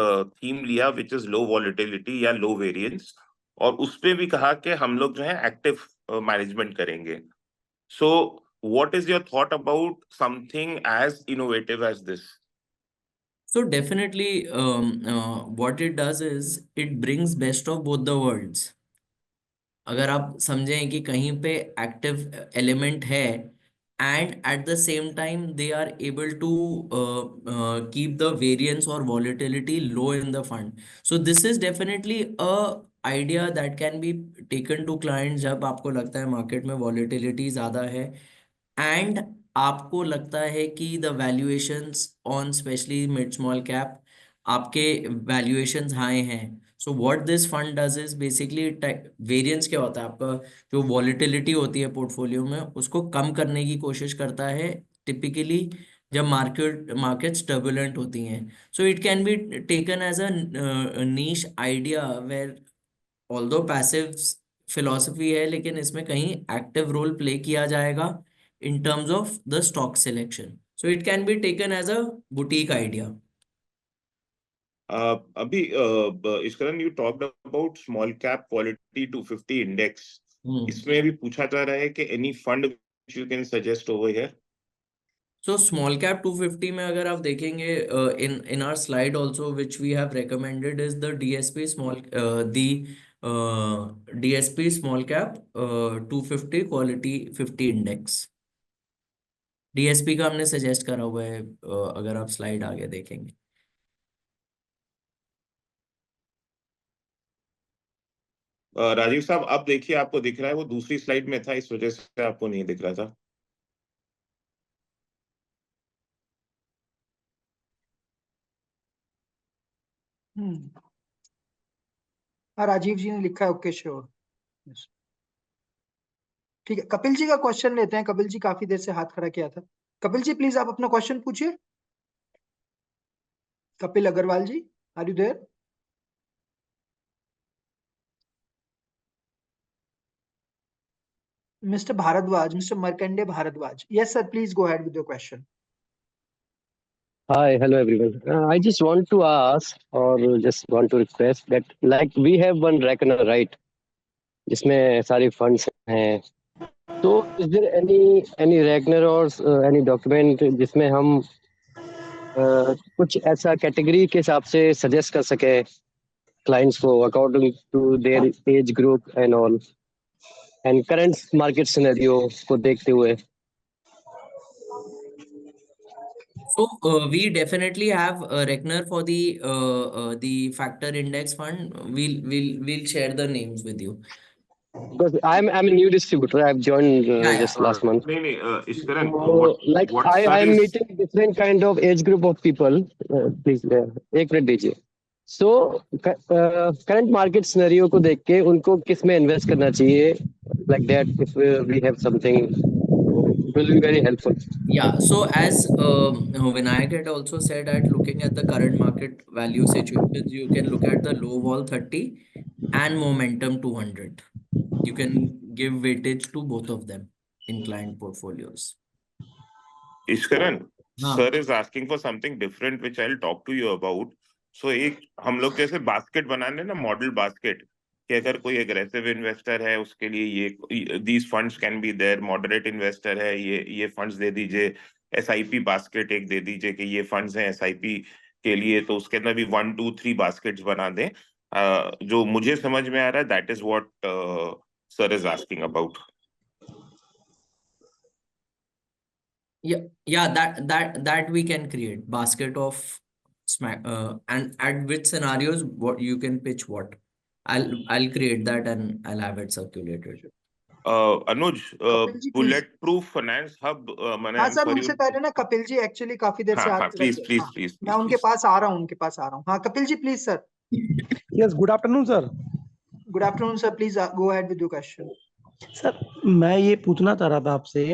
थीम लिया विच इज लो वॉलेटिलिटी या लो वेरिएंस, और उसपे भी कहा कि हम लोग जो है एक्टिव मैनेजमेंट करेंगे। सो what is your thought about something as innovative as this? So definitely what it does is it brings best of both the worlds. अगर आप समझें कि कहीं पे एक्टिव एलिमेंट है and at the same time they are able to keep the variance और volatility low in the fund, so this is definitely a idea that can be taken to client जब आपको लगता है market में volatility ज़्यादा है and आपको लगता है कि the valuations on specially mid small cap आपके वैल्यूएशंस हाई हैं। So what this fund does is basically, variance क्या होता है, आपका जो वॉलेटिलिटी होती है पोर्टफोलियो में उसको कम करने की कोशिश करता है टिपिकली जब मार्केट्स टर्बुलेंट होती हैं। So it can be taken as a niche idea where although passive philosophy है, लेकिन इसमें कहीं एक्टिव रोल प्ले किया जाएगा in terms of the stock selection. So it can be taken as a boutique idea. अभी इश्करन, you talked about small cap quality 250 index. इसमें भी पूछा जा रहा है कि any fund which you can suggest over here? So small cap 250 में अगर आप देखेंगे in our slide also which we have recommended is the DSP DSP small cap 250 quality 50 index. DSP का हमने सजेस्ट करा हुआ है, अगर आप स्लाइड आगे देखेंगे। राजीव साहब, आप देखिए, आपको दिख रहा है, वो दूसरी स्लाइड में था इस वजह से आपको नहीं दिख रहा था। राजीव जी ने लिखा है ओके श्योर। ठीक है, कपिल जी का क्वेश्चन लेते हैं। कपिल जी काफी देर से हाथ खड़ा किया था। कपिल जी प्लीज आप अपना क्वेश्चन पूछिए। Kapil Agarwal ji, are you there? Mr. Bharadwaj, Mr. Markandeya Bharadwaj. Yes, sir, please go ahead with your question. Hi, hello everyone. I just want to ask or just want to request that like we have one reckoner, right? जिसमें सारे funds हैं. So is there any reckoner or any document जिसमें हम कुछ ऐसा category के हिसाब से सजेस्ट कर सके क्लाइंट्स को according to their age group and all and current market scenario को देखते हुए। So we definitely have Reckner for the factor index fund. We'll share the names with you. Because I'm a new distributor. I've joined Yeah, just yeah. last month. Ishkaran, So, like what I sir I'm is meeting different kind of age group of people. Please, एक minute दीजिए। So current market scenario को देख के उनको किस में invest करना चाहिए? Like that, if we have something, it will be very helpful. Yeah, so as Vinayak had also said that looking at the current market value situations, you can look at the low vol 30 and momentum 200. You can give weightage to both of them in client portfolios. Ishkaran, हाँ sir is asking for something different, which I'll talk to you about. So एक हम लोग जैसे basket बनाने ना, model basket, कि अगर कोई एग्रेसिव इन्वेस्टर है उसके लिए ये these funds can be there, moderate investor है ये फंड्स दे दीजिए, एसआईपी बास्केट एक दे दीजिए कि ये फंड्स हैं एसआईपी के लिए, तो उसके अंदर भी 1 2 3 बास्केट्स बना दें। जो मुझे समझ में आ रहा है, that is what sir is asking about. Yeah, that we can create basket of smack and at which scenarios what you can pitch what. I'll create that and I'll have it circulated. Anuj, Kapil ji please. Bullet proof finance hub, मैंने हाँ I'm sir, sorry, उनसे पहले ना Kapil ji actually काफी देर से हाँ आज हाँ प्लीज रखे। प्लीज हाँ, प्लीज मैं उनके प्लीज पास आ रहा हूँ, उनके पास आ रहा हूँ। हाँ Kapil ji please sir. Yes, good afternoon sir. Good afternoon sir, please go ahead with your question. Sir मैं ये पूछना चाह रहा था आपसे,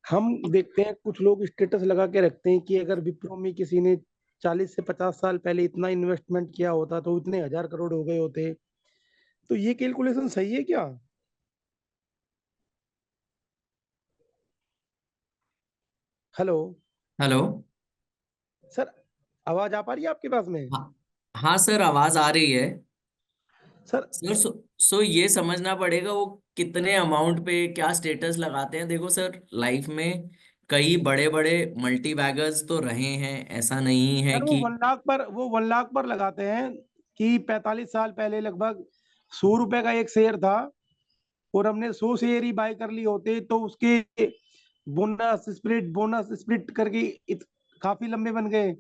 हम देखते हैं कुछ लोग स्टेटस लगा के रखते हैं कि अगर विप्रो में किसी ने 40 से 50 साल पहले इतना इन्वेस्टमेंट किया होता तो इतने 1000 करोड़ हो गए होते, तो ये कैलकुलेशन सही है क्या? Hello hello. सर, आवाज आ पा रही है आपके पास में? हाँ सर, आवाज आ रही है सर। सर। सो ये समझना पड़ेगा वो कितने अमाउंट पे क्या स्टेटस लगाते हैं। देखो सर, लाइफ में कई बड़े बड़े मल्टी बैगर्स तो रहे हैं, ऐसा नहीं है सर कि 1 लाख पर लगाते हैं कि 45 साल पहले लगभग 100 रुपए का एक शेयर था और हमने 100 शेयर ही बाय कर लिए होते तो उसके बोनस स्प्लिट करके काफी लंबे बन गए।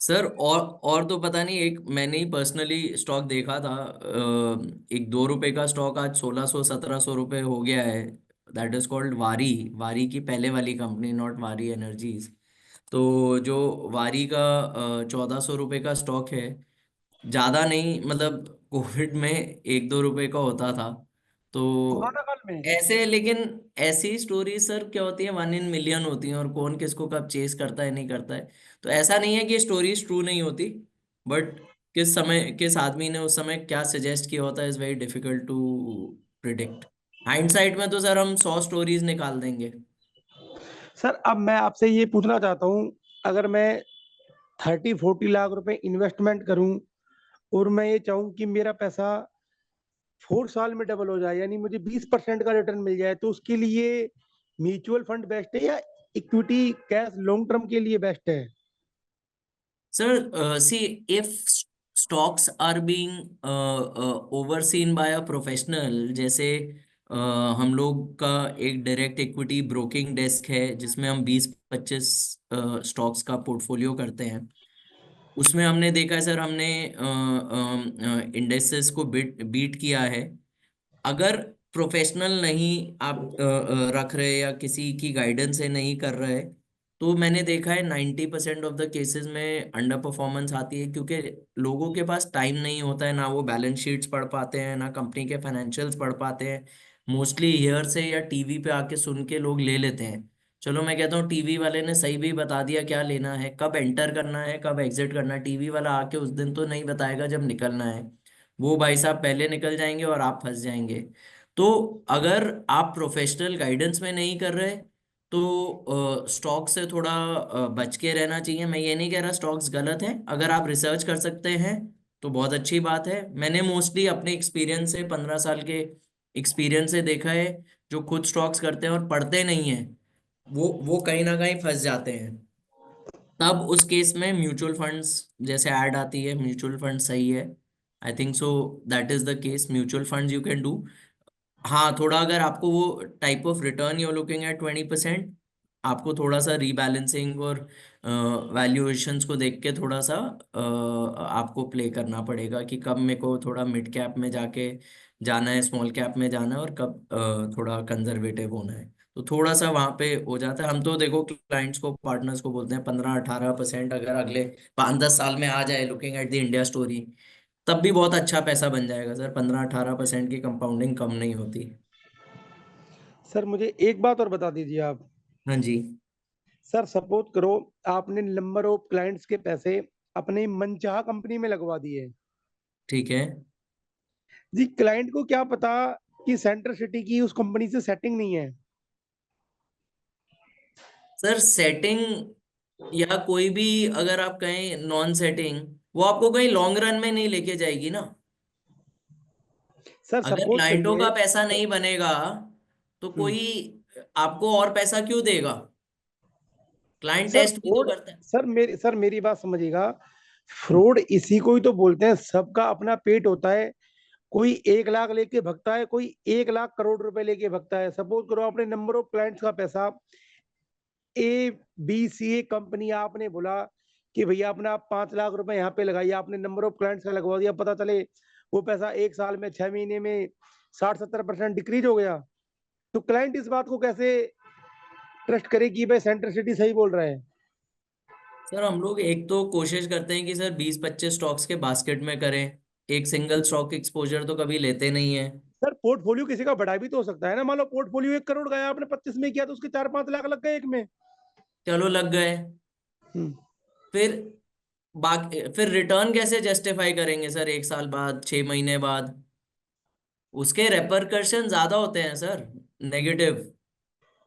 सर और तो पता नहीं, एक मैंने ही पर्सनली स्टॉक देखा था, एक 2 रुपए का स्टॉक आज 1600-1700 रुपए हो गया है। दैट इज कॉल्ड वारी। वारी की पहले वाली कंपनी, नॉट वारी एनर्जीज। तो जो वारी का 1400 रुपए का स्टॉक है, ज्यादा नहीं, मतलब कोविड में 1-2 रुपए का होता था। तो कोरोना काल में ऐसे, लेकिन ऐसी स्टोरी सर क्या होती है, 1 in million होती हैं, और कौन किसको कब चेस करता है नहीं करता है। तो ऐसा नहीं है कि स्टोरीज ट्रू नहीं होती, बट किस समय किस आदमी ने उस समय क्या सजेस्ट किया होता है is very difficult to predict. Hindsight में तो सर हम 100 स्टोरीज निकाल देंगे। सर अब मैं आपसे ये पूछना चाहता हूँ, अगर मैं 30-40 लाख रुपए इन्वेस्टमेंट करूं और मैं ये चाहूं कि मेरा पैसा 4 साल में डबल हो जाए, यानी मुझे 20% का रिटर्न मिल जाए, तो उसके लिए म्यूचुअल फंड बेस्ट है या इक्विटी कैश लॉन्ग टर्म के लिए बेस्ट है? Sir, see, if stocks are being overseen by a professional, जैसे हम लोग का एक डायरेक्ट इक्विटी ब्रोकिंग डेस्क है जिसमें हम 20-25 स्टॉक्स का पोर्टफोलियो करते हैं। उसमें हमने देखा है सर, हमने इंडेक्सेस को बीट किया है। अगर प्रोफेशनल नहीं आप रख रहे या किसी की गाइडेंस से नहीं कर रहे, तो मैंने देखा है 90% ऑफ द केसेस में अंडर परफॉर्मेंस आती है, क्योंकि लोगों के पास टाइम नहीं होता है, ना वो बैलेंस शीट्स पढ़ पाते हैं, ना कंपनी के फाइनेंशियल्स पढ़ पाते हैं। मोस्टली हियर से या टीवी पे आके सुन के लोग ले लेते हैं। चलो मैं कहता हूँ टीवी वाले ने सही भी बता दिया क्या लेना है, कब एंटर करना है, कब एग्जिट करना है। टीवी वाला आके उस दिन तो नहीं बताएगा जब निकलना है, वो भाई साहब पहले निकल जाएंगे और आप फंस जाएंगे। तो अगर आप प्रोफेशनल गाइडेंस में नहीं कर रहे, तो स्टॉक से थोड़ा बच के रहना चाहिए। मैं ये नहीं कह रहा स्टॉक्स गलत हैं, अगर आप रिसर्च कर सकते हैं तो बहुत अच्छी बात है। मैंने मोस्टली अपने एक्सपीरियंस से, 15 साल के एक्सपीरियंस से देखा है, जो खुद स्टॉक्स करते हैं और पढ़ते नहीं हैं, वो कहीं ना कहीं फंस जाते हैं। तब उस केस में म्यूचुअल फंड्स जैसे ऐड आती है, म्यूचुअल फंड सही है। आई think so that is the case, mutual funds you can do. हाँ, थोड़ा अगर आपको वो type of return you looking at 20%, आपको थोड़ा सा रीबैलेंसिंग और वैल्यूएशंस को देख के थोड़ा सा आपको प्ले करना पड़ेगा कि कब मेरे को थोड़ा मिड कैप में जाके जाना है, स्मॉल कैप में जाना है, और कब थोड़ा कंजर्वेटिव होना है। तो थोड़ा सा वहां पे हो जाता है। हम तो देखो क्लाइंट्स को, पार्टनर्स को बोलते हैं 15-18% अगर अगले 5-10 साल में आ जाए, looking at the India story, तब भी बहुत अच्छा पैसा बन जाएगा सर। 15-18% की कंपाउंडिंग कम नहीं होती। सर मुझे एक बात और बता दीजिए आप। हाँ जी। सर सपोज करो आपने नंबर ऑफ क्लाइंट्स के पैसे अपनी मनचाहा कंपनी में लगवा दिए, ठीक है जी क्लाइंट को क्या पता कि सेंटर सिटी की उस कंपनी से सेटिंग नहीं है। सर, सेटिंग या कोई भी अगर आप कहें नॉन सेटिंग, वो आपको कहीं लॉन्ग रन में नहीं लेके जाएगी ना। सर अगर सपोज क्लाइंटों करिए, का पैसा नहीं बनेगा तो हम्म, कोई आपको और पैसा क्यों देगा? क्लाइंट सर टेस्ट भी तो फ्रॉड, करता है। सर मेरी बात समझिएगा, फ्रॉड इसी को ही तो बोलते हैं। सबका अपना पेट होता है, कोई 1 लाख लेके भगता है, कोई 1 लाख करोड़ रुपए लेके भगता है। सपोज करो आपने नंबर ऑफ क्लाइंट्स का पैसा ABC कंपनी, आपने बोला कि भैया अपना आप 5 लाख रुपए यहाँ पे लगाइए, आपने नंबर ऑफ क्लाइंट्स का लगवा दिया, पता चले वो पैसा 1 साल में 6 महीने में 60-70% डिक्रीज हो गया, तो क्लाइंट इस बात को कैसे ट्रस्ट करे कि भाई सेंटर सिटी सही बोल रहा है। सर, हम लोग एक तो कोशिश करते हैं कि सर 20-25 स्टॉक्स के बास्केट में करें। एक सिंगल स्टॉक एक्सपोजर तो कभी लेते नहीं है। सर पोर्टफोलियो किसी का बड़ा भी तो हो सकता है ना, मान लो पोर्टफोलियो 1 करोड़ गया, आपने 25 में किया तो उसके 4-5 लाख लग गए एक में। चलो लग गए, हम्म, फिर बाकी फिर रिटर्न कैसे जस्टिफाई करेंगे सर? 1 साल बाद, 6 महीने बाद उसके रेपरकशन ज्यादा होते हैं सर, नेगेटिव।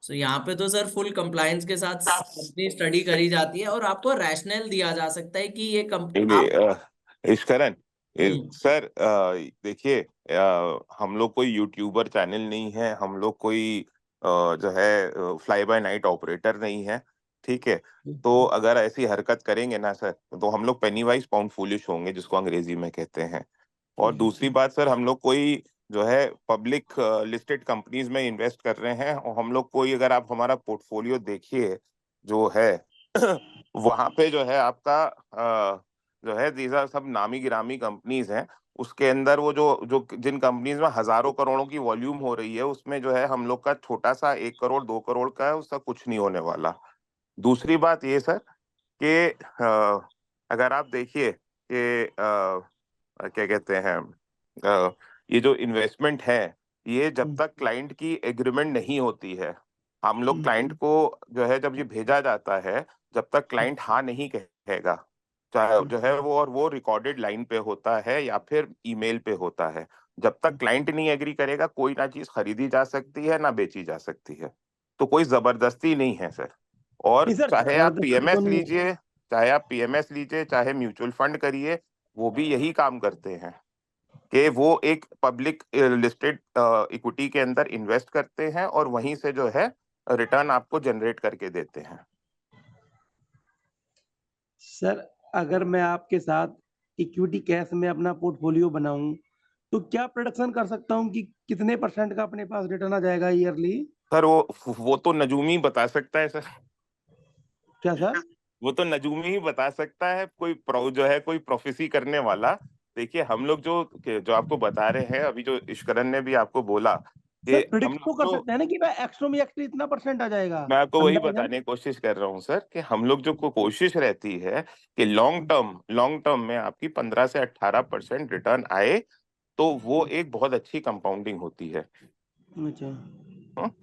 सो यहाँ पे तो सर फुल कंप्लायंस के साथ कंपनी स्टडी करी जाती है और आपको रैशनल दिया जा सकता है कि ये कंपनी आप। इश्करन, हम्म। सर देखिए, हम लोग कोई यूट्यूबर चैनल नहीं है, हम लोग कोई जो है फ्लाई बाय नाइट ऑपरेटर नहीं है, ठीक है। तो अगर ऐसी हरकत करेंगे ना सर, तो हम लोग पेनी वाइज पाउंड फूलिश होंगे, जिसको अंग्रेजी में कहते हैं। और दूसरी बात सर, हम लोग कोई जो है पब्लिक लिस्टेड कंपनीज में इन्वेस्ट कर रहे हैं, और हम लोग कोई, अगर आप हमारा पोर्टफोलियो देखिए जो है वहां पे जो है आपका जो है दीज आर सब नामी गिरामी कंपनीज हैं। उसके अंदर वो जो जो जिन कंपनीज में हजारों करोड़ों की वॉल्यूम हो रही है, उसमें जो है हम लोग का छोटा सा 1 करोड़ 2 करोड़ का है, उसका कुछ नहीं होने वाला। दूसरी बात ये सर कि अगर आप देखिए कि क्या कहते हैं, ये जो इन्वेस्टमेंट है, ये जब तक क्लाइंट की एग्रीमेंट नहीं होती है, हम लोग क्लाइंट को जो है जब ये भेजा जाता है, जब तक क्लाइंट हाँ नहीं कहेगा, चाहे जो है वो, और वो रिकॉर्डेड लाइन पे होता है या फिर ईमेल पे होता है, जब तक क्लाइंट नहीं एग्री करेगा, कोई ना चीज खरीदी जा सकती है ना बेची जा सकती है। तो कोई जबरदस्ती नहीं है सर। और नहीं सर चाहे आप जबरदस्ती तो पीएमएस नहीं है। लीजिए, चाहे म्यूचुअल फंड करिए, वो भी यही काम करते हैं कि वो एक पब्लिक लिस्टेड इक्विटी के अंदर इन्वेस्ट करते हैं और वहीं से जो है रिटर्न आपको जनरेट करके देते हैं। सर अगर मैं आपके साथ इक्विटी कैश में अपना पोर्टफोलियो बनाऊं तो क्या प्रोडक्शन कर सकता हूं कि कितने % का अपने पास रिटर्न आ जाएगा ईयरली? सर वो तो नजूमी बता सकता है सर। क्या सर? वो तो नजूमी ही बता सकता है, कोई जो है कोई प्रोफेसी करने वाला। देखिए, हम लोग जो जो आपको बता रहे हैं अभी, जो इश्करन ने भी आपको बोला कि सर हम प्रिडिक्ट लोग तो कर जो, सकते हैं ना कि भाई एक्स्ट्रोमी एक्सट्री इतना % आ जाएगा, मैं आपको वही अंदाजन। बताने की कोशिश कर रहा हूँ सर कि हम लोग जो कोशिश रहती है कि लॉन्ग टर्म में आपकी 15 से 18% रिटर्न आए, तो वो एक बहुत अच्छी कंपाउंडिंग होती है। अच्छा हाँ?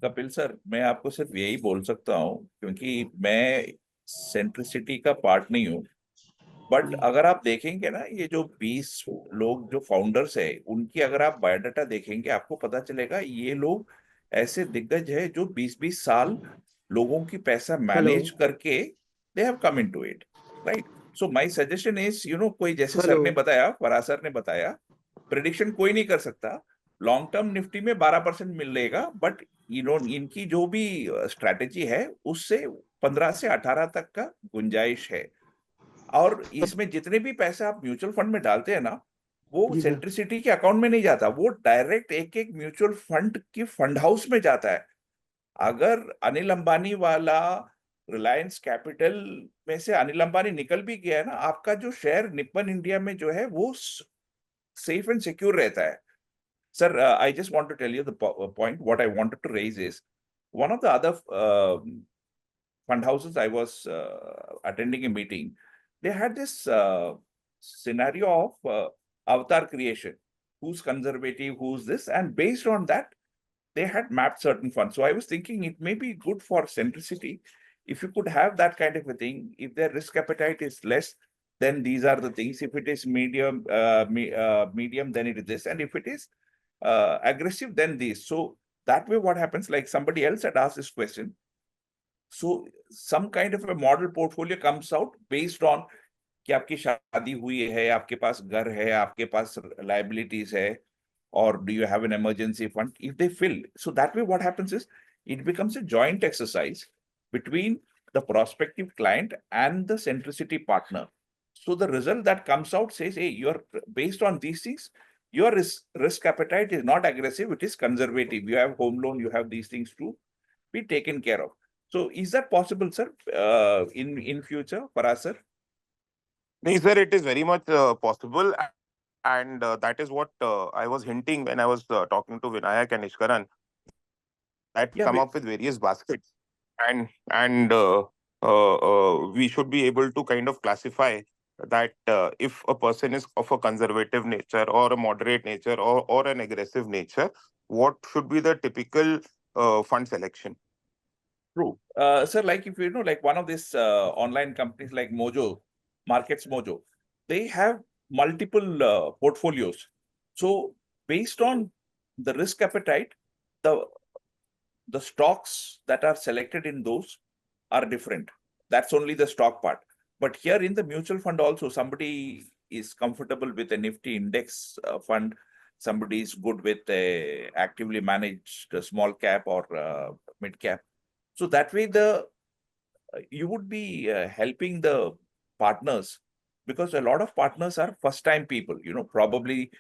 कपिल सर, मैं आपको सिर्फ यही बोल सकता हूँ, क्योंकि मैं सेंट्रिसिटी का पार्ट नहीं हूँ, बट अगर आप देखेंगे ना, ये जो 20 लोग जो फाउंडर्स है, उनकी अगर आप बायोडाटा देखेंगे, आपको पता चलेगा ये लोग ऐसे दिग्गज है जो 20-20 साल लोगों की पैसा हेलो मैनेज करके they have come into it, right. So my suggestion is, कोई जैसे सर हेलो ने बताया, फराज सर ने बताया, प्रिडिक्शन कोई नहीं कर सकता। लॉन्ग टर्म निफ्टी में 12% मिलेगा, बट इनकी जो भी स्ट्रैटेजी है, उससे 15 से 18 तक का गुंजाइश है। और इसमें जितने भी पैसे आप म्यूचुअल फंड में डालते हैं ना, वो जी सर। सेंट्रिसिटी के अकाउंट में नहीं जाता, वो डायरेक्ट एक एक म्यूचुअल फंड की फंड हाउस में जाता है। अगर अनिल अंबानी वाला रिलायंस कैपिटल में से अनिल अंबानी निकल भी गया है ना, आपका जो शेयर निप्पन इंडिया में जो है वो सेफ एंड सिक्योर रहता है। Sir, I just want to tell you the point. What I wanted to raise is one of the other fund houses I was attending a meeting. They had this scenario of avatar creation. Who's conservative? Who's this? And based on that, they had mapped certain funds. So I was thinking it may be good for Centricity if you could have that kind of a thing. If their risk appetite is less, then these are the things. If it is medium, medium, then it is this. And if it is aggressive, then these. So that way, what happens? Like somebody else had asked this question. So some kind of a model portfolio comes out based on कि आपकी शादी हुई है, आपके पास घर है, आपके पास liabilities है, or do you have an emergency fund? If they fill, so that way what happens is it becomes a joint exercise between the prospective client and the Centricity partner. So the result that comes out says, hey, you're based on these things, your risk appetite is not aggressive, it is conservative. You have home loan, you have these things to be taken care of. So is that possible, sir, in future for us, sir? No, sir, it is very much possible. And that is what I was hinting when I was talking to Vinayak and Ishkaran, that Yeah, come up with various baskets. And we should be able to kind of classify that if a person is of a conservative nature or a moderate nature or an aggressive nature, what should be the typical fund selection? True. Sir, like if you know, like one of these online companies like Mojo, Markets Mojo, they have multiple portfolios. So based on the risk appetite, the stocks that are selected in those are different. That's only the stock part. But here in the mutual fund also, somebody is comfortable with a Nifty index fund. Somebody is good with a actively managed small cap or mid cap. So that way, you would be helping the partners, because a lot of partners are first-time people. You know, probably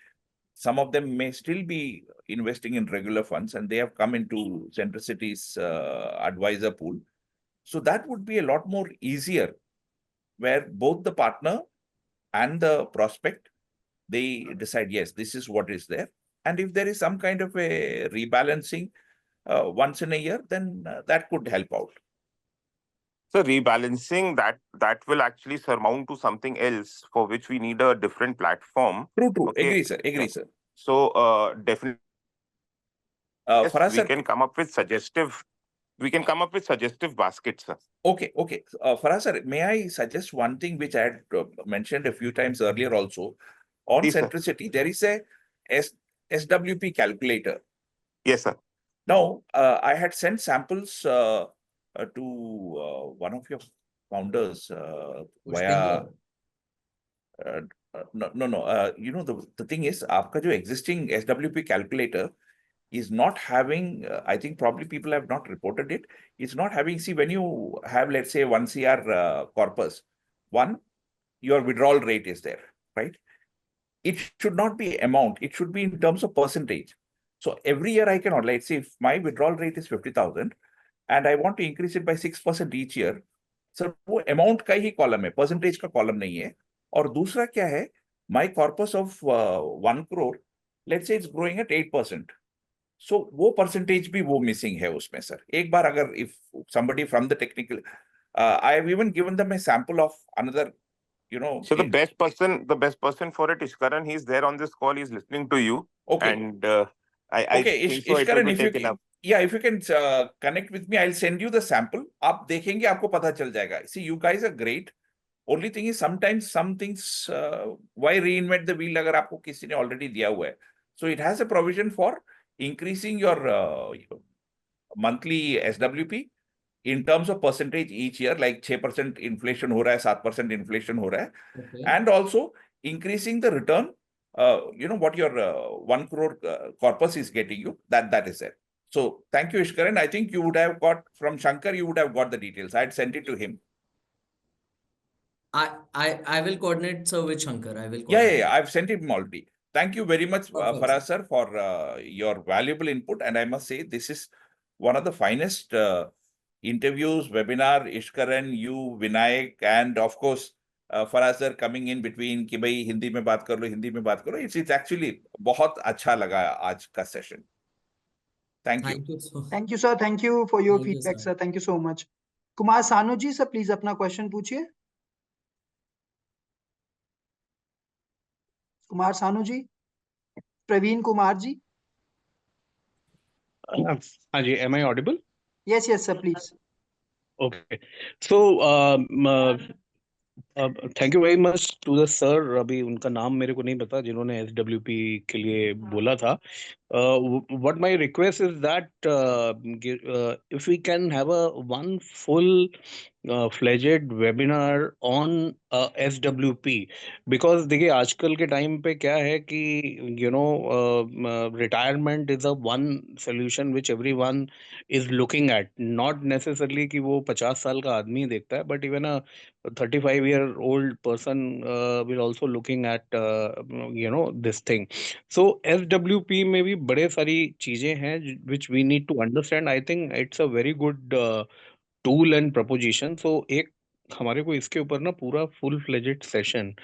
some of them may still be investing in regular funds, and they have come into Centricity's advisor pool. So that would be a lot more easier, where both the partner and the prospect, they decide, yes, this is what is there. And if there is some kind of a rebalancing once in a year, then that could help out. So rebalancing, that will actually surmount to something else for which we need a different platform. True. Okay. Agree, sir. Agree, sir. So definitely, yes, Farah, we sir, can come up with suggestive baskets, sir. Okay. Farah, sir, may I suggest one thing which I had mentioned a few times earlier also? On Please, sir. Centricity, there is a SWP calculator. Yes, sir. Now, I had sent samples to one of your founders via. No. You know, the thing is, आपका जो existing SWP calculator is not having, I think probably people have not reported it. It's not having, see, when you have, let's say, 1 CR corpus, your withdrawal rate is there, right? It should not be amount, it should be in terms of percentage. So every year I cannot, let's say, if my withdrawal rate is 50,000 and I want to increase it by 6% each year, so वो amount का ही column है, percentage का column नहीं है. और दूसरा क्या है, my corpus of 1 crore, let's say it's growing at 8%. So वो percentage भी वो missing है उसमें, sir. एक बार अगर if somebody from the technical, I have even given them a sample of another, you know. So the best person for it, Ishkaran, he's there on this call, he's listening to you. Okay. And I think so it will Ishkaran, be if you taken can, up. yeah, if you can connect with me, I'll send you the sample. आप देखेंगे आपको पता चल जाएगा. See, you guys are great. Only thing is sometimes some things, why reinvent the wheel अगर आपको किसी ने already दिया हुआ है. So it has a provision for increasing your monthly SWP in terms of percentage each year, like 6% inflation हो रहा है, 7% inflation हो रहा है, Okay. and also increasing the return, you know, what your 1 crore corpus is getting you, that is there. So thank you, Ishkaran. I think you would have got from Shankar, you would have got the details. I had sent it to him. I will coordinate, sir, with Shankar. I will Yeah, coordinate. I've sent him already. Thank you very much, Perfect, Faraz sir, for your valuable input. And I must say, this is one of the finest interviews, webinar, Ishkaran, you, Vinayak, and of course, Faraz sir coming in between कि भाई हिंदी में बात कर लो, हिंदी में बात करो. It's actually बहुत अच्छा लगा आज का session. Thank you. Thank you so Thank you, sir. Thank you for your Thank you, feedback, sir. sir. Thank you so much. Kumar Sanu ji, sir, please अपना question पूछिए. कुमार सानू जी, प्रवीण कुमार जी. हाँ जी, am I audible? Yes, yes, sir, please. Okay. So, thank you very much to the sir. अभी उनका नाम मेरे को नहीं पता जिन्होंने SWP के लिए बोला था. What my request is that if we can have a one full fledged webinar on SWP, because देखिए आजकल के टाइम पे क्या है कि retirement is a one solution which everyone is looking at. Not necessarily कि वो 50 साल का आदमी देखता है, but even a 35-year-old person will also looking at this thing. So SWP में भी बड़े सारी चीजें हैं which we need to understand. I think it's a very good tool and proposition. So एक हमारे को इसके ऊपर ना पूरा full fledged session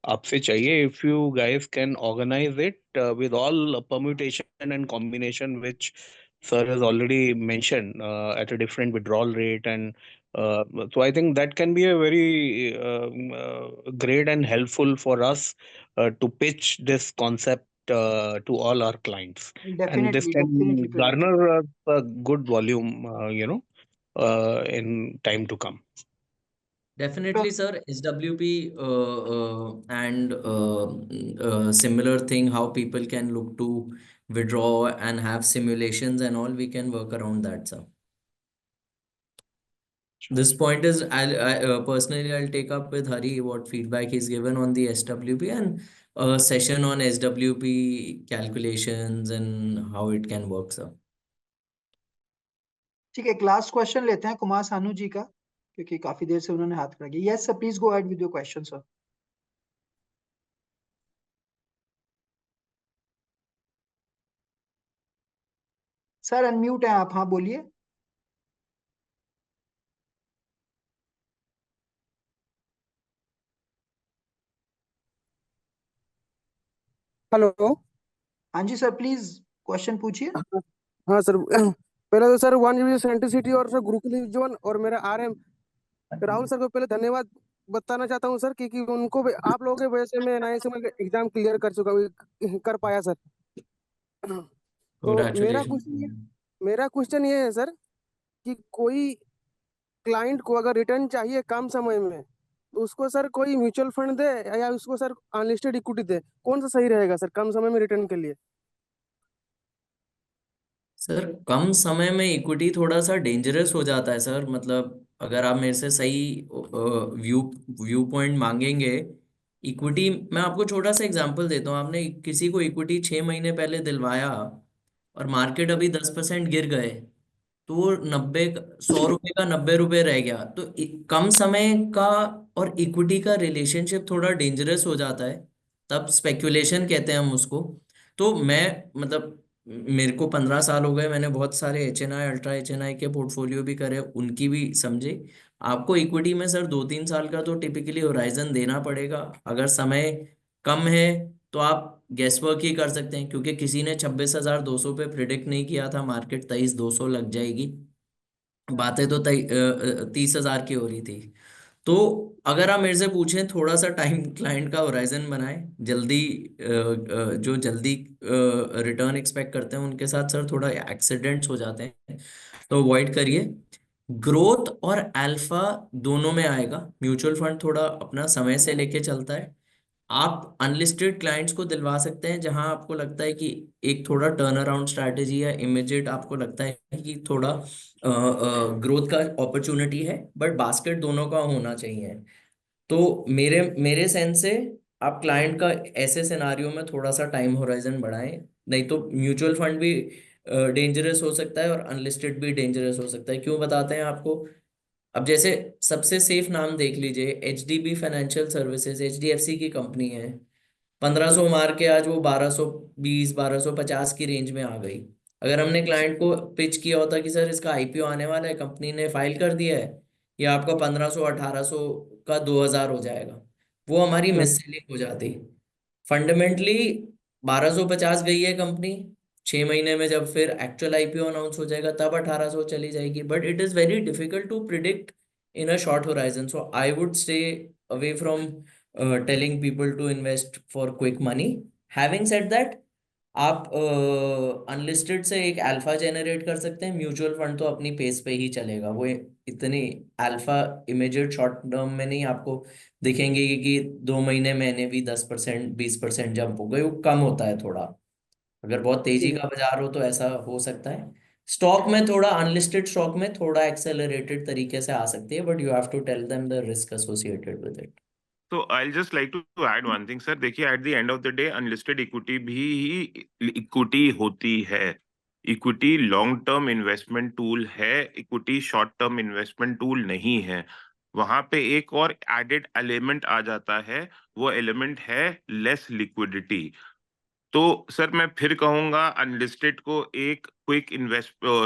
आपसे चाहिए. If you guys can organize it with all permutation and combination which sir has already mentioned at a different withdrawal rate, and so I think that can be a very great and helpful for us to pitch this concept to all our clients, and this Definitely, can definitely, Praveen. garner a good volume, in time to come. Definitely, sir. SWP and similar thing, how people can look to withdraw and have simulations and all, we can work around that, sir. This point is, personally, I'll take up with Hari what feedback he's given on the SWP and a session on SWP calculations and how it can work, sir. ठीक है, एक last question लेते हैं कुमार सानू जी का, क्योंकि काफी देर से उन्होंने हाथ खड़ा किया. Yes sir, please go ahead with your question, sir. Sir unmute है आप, हाँ बोलिए. हेलो. हाँ जी सर, प्लीज क्वेश्चन पूछिए. हाँ सर, पहले तो सर 1 GB सेंट्रिसिटी और सर गुरुकुल जोन और मेरा RM राहुल सर को पहले धन्यवाद बताना चाहता हूँ सर, क्योंकि उनको भी आप लोगों की वजह से मैं NISC में एग्जाम क्लियर कर पाया सर. तो Congratulations. मेरा क्वेश्चन ये है सर कि कोई क्लाइंट को अगर रिटर्न चाहिए कम समय में, तो उसको सर कोई म्यूचुअल फंड दे या उसको सर अनलिस्टेड इक्विटी दे, कौन सा सही रहेगा सर कम समय में रिटर्न के लिए? सर कम समय में इक्विटी थोड़ा सा डेंजरस हो जाता है सर. मतलब अगर आप मेरे से सही व्यू व्यू पॉइंट मांगेंगे, इक्विटी मैं आपको छोटा सा एग्जांपल देता हूँ. आपने किसी को इक्विटी 6 महीने पहले दिलवाया और मार्केट अभी 10% गिर गए, तो वो 100 रुपए का 90 रुपए रह गया. तो कम समय का और इक्विटी का रिलेशनशिप थोड़ा डेंजरस हो जाता है. तब स्पेक्यूलेशन कहते हैं हम उसको. तो मैं मतलब मेरे को 15 साल हो गए, मैंने बहुत सारे HNI अल्ट्रा HNI के पोर्टफोलियो भी करे, उनकी भी समझे. आपको इक्विटी में सर 2-3 साल का तो टिपिकली होराइजन देना पड़ेगा. अगर समय कम है तो आप गेस वर्क ही कर सकते हैं, क्योंकि किसी ने 26,200 पे प्रिडिक्ट नहीं किया था मार्केट 23,200 लग जाएगी. बातें तो 30,000 की हो रही थी. तो अगर आप मेरे से पूछें, थोड़ा सा टाइम क्लाइंट का होराइजन बनाए. जल्दी जो जल्दी रिटर्न एक्सपेक्ट करते हैं उनके साथ सर थोड़ा एक्सीडेंट्स हो जाते हैं, तो अवॉइड करिए. ग्रोथ और अल्फा दोनों में आएगा. म्यूचुअल फंड थोड़ा अपना समय से लेके चलता है. आप अनलिस्टेड क्लाइंट्स को दिलवा सकते हैं जहां आपको लगता है कि एक थोड़ा टर्न अराउंड स्ट्रैटेजी या इमीडिएट आपको लगता है कि थोड़ा ग्रोथ का अपॉर्चुनिटी है, बट बास्केट दोनों का होना चाहिए. तो मेरे मेरे सेंस से आप क्लाइंट का ऐसे सिनारियो में थोड़ा सा टाइम होराइजन बढ़ाएं. नहीं तो म्यूचुअल फंड भी डेंजरस हो सकता है और अनलिस्टेड भी डेंजरस हो सकता है। क्यों बताते हैं आपको? अब जैसे सबसे सेफ नाम देख लीजिए, HDB फाइनेंशियल सर्विसेज, HDFC की कंपनी है। 1500 मार के आज वो 1220 1250 की रेंज में आ गई। अगर हमने क्लाइंट को पिच किया होता कि सर इसका IPO आने वाला है, कंपनी ने फाइल कर दिया है, ये आपका 1500 1800 का 2000 हो जाएगा, वो हमारी मिस सेलिंग हो जाती। फंडामेंटली 1250 गई है कंपनी, 6 महीने में जब फिर एक्चुअल IPO अनाउंस हो जाएगा तब 1800 चली जाएगी। But it is very difficult to predict in a short horizon. So I would stay away from telling people to invest for quick money. Having said that, आप अनलिस्टेड से एक alpha generate कर सकते हैं। म्यूचुअल फंड तो अपनी pace पे ही चलेगा, वो इतनी अल्फा इमीडिएट शॉर्ट टर्म में नहीं आपको दिखेंगे कि 2 महीने में भी 10% 20% जंप हो गई, वो कम होता है थोड़ा। अगर बहुत तेजी का बाजार हो तो ऐसा हो सकता है। स्टॉक में थोड़ा, अनलिस्टेड स्टॉक में थोड़ा एक्सेलरेटेड तरीके से आ सकती है, but you have to tell them the risk associated with it. So I'll just like to add one thing, sir. देखिए, at the end of the day, unlisted equity भी equity होती है। Equity long term investment tool है, equity short term investment tool नहीं है। वहां पे एक और एडेड एलिमेंट आ जाता है, वो एलिमेंट है लेस लिक्विडिटी। तो सर मैं फिर कहूंगा, अनलिस्टेड को एक क्विक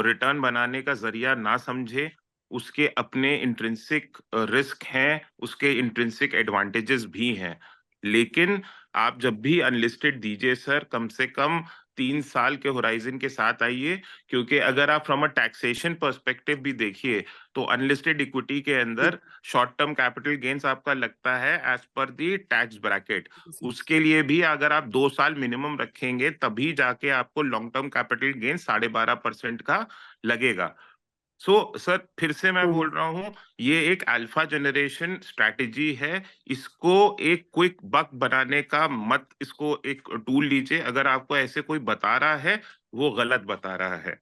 रिटर्न बनाने का जरिया ना समझे। उसके अपने इंट्रिंसिक रिस्क हैं, उसके इंट्रिंसिक एडवांटेजेस भी हैं। लेकिन आप जब भी अनलिस्टेड दीजिए सर, कम से कम 3 साल के होराइजन के साथ आइए। क्योंकि अगर आप फ्रॉम अ टैक्सेशन पर्सपेक्टिव भी देखिए तो अनलिस्टेड इक्विटी के अंदर शॉर्ट टर्म कैपिटल गेन्स आपका लगता है as per the tax bracket. उसके लिए भी अगर आप 2 साल मिनिमम रखेंगे तभी जाके आपको लॉन्ग टर्म कैपिटल गेन 12.5% का लगेगा। सर फिर से मैं बोल रहा हूँ, ये एक अल्फा जनरेशन स्ट्रैटेजी है। इसको एक क्विक बक बनाने का मत, इसको एक टूल लीजिए। अगर आपको ऐसे कोई बता रहा है, वो गलत बता रहा है।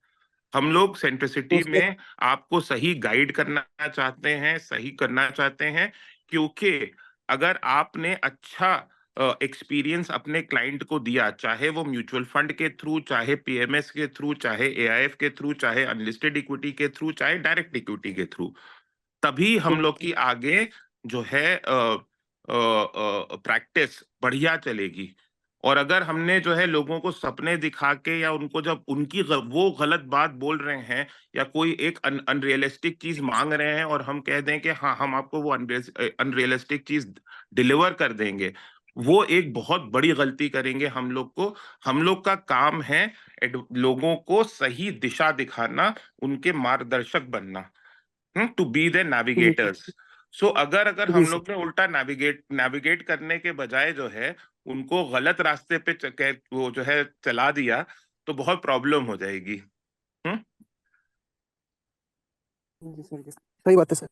हम लोग सेंट्रिसिटी में आपको सही गाइड करना चाहते हैं, सही करना चाहते हैं। क्योंकि अगर आपने अच्छा एक्सपीरियंस अपने क्लाइंट को दिया, चाहे वो म्यूचुअल फंड के थ्रू, चाहे PMS के थ्रू, चाहे AIF के थ्रू, चाहे अनलिस्टेड इक्विटी के थ्रू, चाहे डायरेक्ट इक्विटी के थ्रू, तभी हम लोग की आगे जो है प्रैक्टिस बढ़िया चलेगी। और अगर हमने जो है लोगों को सपने दिखा के, या उनको जब उनकी वो गलत बात बोल रहे हैं, या कोई एक अनरियलिस्टिक चीज मांग रहे हैं, और हम कह दें कि हाँ हम आपको वो अनरियलिस्टिक चीज डिलीवर कर देंगे, वो एक बहुत बड़ी गलती करेंगे हम लोग को। हम लोग का काम है लोगों को सही दिशा दिखाना, उनके मार्गदर्शक बनना, टू बी द नेविगेटर्स। सो अगर हम लोग ने उल्टा नेविगेट करने के बजाय जो है उनको गलत रास्ते पे वो जो है चला दिया, तो बहुत प्रॉब्लम हो जाएगी। सही बात है सर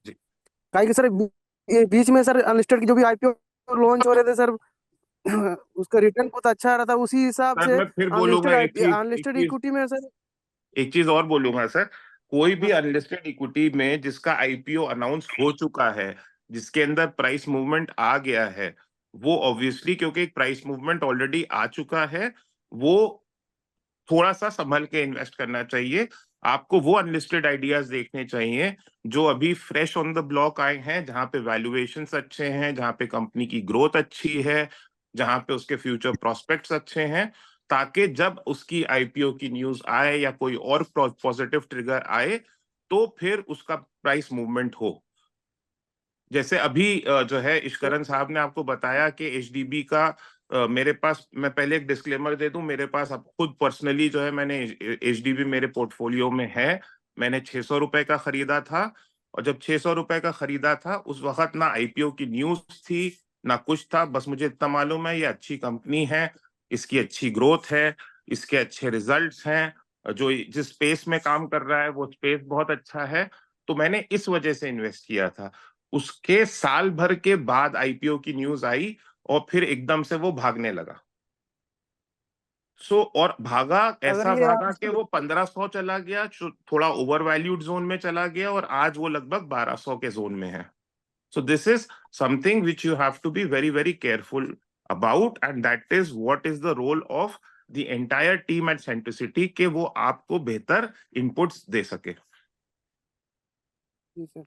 जी। काहे कि सर ये बीच में सर अनलिस्टेड की जो भी IPO लॉन्च हो रहे थे सर, उसका रिटर्न बहुत अच्छा आ रहा था। उसी हिसाब सर से मैं फिर बोलूंगा अनलिस्टेड इक्विटी में सर, एक चीज और बोलूंगा सर। कोई भी अनलिस्टेड इक्विटी में जिसका IPO अनाउंस हो चुका है, जिसके अंदर प्राइस मूवमेंट आ गया है, वो ऑब्वियसली, क्योंकि एक प्राइस मूवमेंट ऑलरेडी आ चुका है, वो थोड़ा सा संभल के इन्वेस्ट करना चाहिए। आपको वो अनलिस्टेड आइडियाज देखने चाहिए जो अभी फ्रेश ऑन द ब्लॉक आए हैं, जहां पे वैल्यूएशंस अच्छे हैं, जहां पे कंपनी की ग्रोथ अच्छी है, जहां पे उसके फ्यूचर प्रोस्पेक्ट्स अच्छे हैं, ताकि जब उसकी IPO की न्यूज आए या कोई और पॉजिटिव ट्रिगर आए तो फिर उसका प्राइस मूवमेंट हो। जैसे अभी जो है इश्करन साहब ने आपको बताया कि HDB का मेरे पास, मैं पहले एक डिस्क्लेमर दे दूं, मेरे पास अब खुद पर्सनली जो है मैंने HDB मेरे पोर्टफोलियो में है। मैंने 600 रुपए का खरीदा था, और जब 600 रुपए का खरीदा था उस वक्त ना IPO की न्यूज थी ना कुछ था। बस मुझे इतना मालूम है ये अच्छी कंपनी है, इसकी अच्छी ग्रोथ है, इसके अच्छे रिजल्ट्स हैं, जो जिस स्पेस में काम कर रहा है वो स्पेस बहुत अच्छा है। तो मैंने इस वजह से इन्वेस्ट किया था। उसके साल भर के बाद IPO की न्यूज आई और फिर एकदम से वो भागने लगा। और भागा, ऐसा भागा कि वो 1500 चला गया, थोड़ा ओवर वैल्यूड जोन में चला गया, और आज वो लगभग 1200 के जोन में है। So this is something which you have to be very very careful about, and that is what is the role of the entire team at Centricity कि वो आपको बेहतर inputs दे सके। जी सर।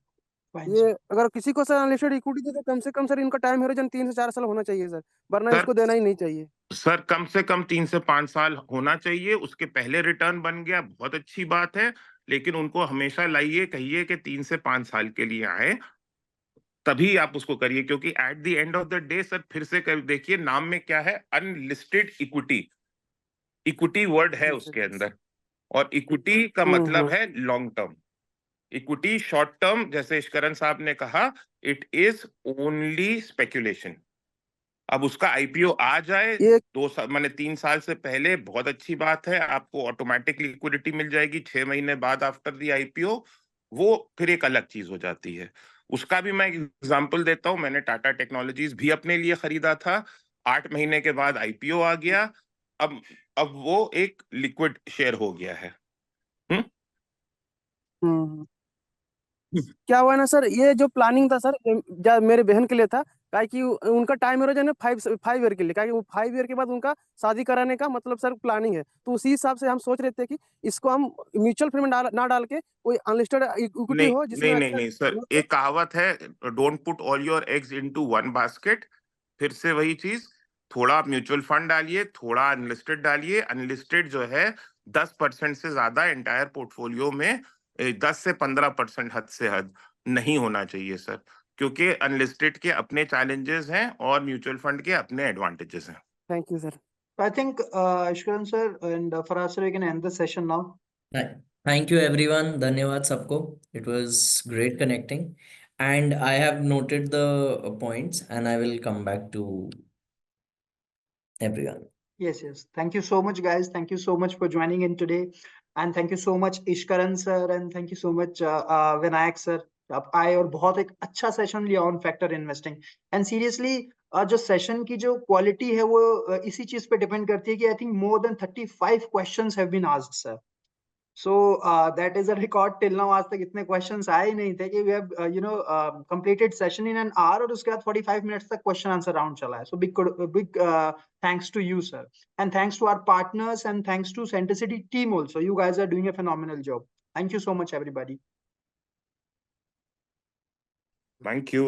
Fine, ये sir. अगर किसी को सर अनलिस्टेड इक्विटी दे तो कम से कम सर इनका टाइम होरिजन 3 से 4 साल होना चाहिए सर, वरना सर इसको देना ही नहीं चाहिए। सर कम से कम 3 से 5 साल होना चाहिए, उसके पहले रिटर्न बन गया बहुत अच्छी बात है, लेकिन उनको हमेशा लाइए, कहिए कि 3 से 5 साल के लिए आए, तभी आप उसको करिए, क्योंकि at the end of the day sir फिर से देखिए नाम में क्या है, अनलिस्टेड इक्विटी, इक्विटी वर्ड है जी सर, उसके जी सर। अंदर, और इक्विटी का मतलब है long term. Equity short term, जैसे इश्करन साहब ने कहा, इट इज ओनली स्पेक्यूलेशन। अब उसका आईपीओ आ जाए ये 2 साल माने 3 साल से पहले, बहुत अच्छी बात है, आपको ऑटोमेटिक लिक्विडिटी मिल जाएगी 6 महीने बाद आफ्टर द आईपीओ, वो फिर एक अलग चीज हो जाती है। उसका भी मैं एग्जांपल देता हूं, मैंने टाटा टेक्नोलॉजीज भी अपने लिए खरीदा था, 8 महीने के बाद आईपीओ आ गया, अब वो एक लिक्विड शेयर हो गया है। हम्म। क्या हुआ ना सर, ये जो प्लानिंग था सर, मेरे बहन के लिए था, काहे कि उनका टाइम होरिजन है 5 ईयर के लिए, काहे कि वो 5 ईयर के बाद उनका शादी कराने का मतलब सर प्लानिंग है, तो उसी हिसाब से हम सोच रहे थे कि इसको हम म्यूचुअल फंड में ना डाल के कोई अनलिस्टेड इक्विटी नहीं हो जिसमें नहीं नहीं अच्छा नहीं सर, growth हो। एक कहावत है, don't put all your eggs into one basket. फिर से वही चीज, थोड़ा म्यूचुअल फंड डालिए, थोड़ा अनलिस्टेड डालिए। अनलिस्टेड जो है 10% से ज्यादा एंटायर पोर्टफोलियो में 10 से 15% हद से हद नहीं होना चाहिए सर, क्योंकि अनलिस्टेड के अपने चैलेंजेस हैं और म्यूचुअल फंड के अपने एडवांटेजेस हैं। Thank you sir. I think Ishkaran sir and Faraz sir, we can end the session now. Thank you everyone. धन्यवाद सबको. It was great connecting, and I have noted the points, and I will come back to everyone. Yes. Thank you so much, guys. Thank you so much for joining in today. And thank you so much, Ishkaran sir, and thank you so much, Vinayak sir. आप आए और बहुत एक अच्छा session लिया on factor investing. And seriously जो session की जो क्वालिटी है वो इसी चीज पे डिपेंड करती है कि I think more than 35 questions have been asked sir. So that is a record till now. आज तक इतने questions आए ही नहीं थे कि we have completed session in an hour और उसके बाद 45 minutes तक question answer round चला है. So big thanks to you sir, and thanks to our partners, and thanks to Centricity team also. You guys are doing a phenomenal job. Thank you so much everybody. Thank you.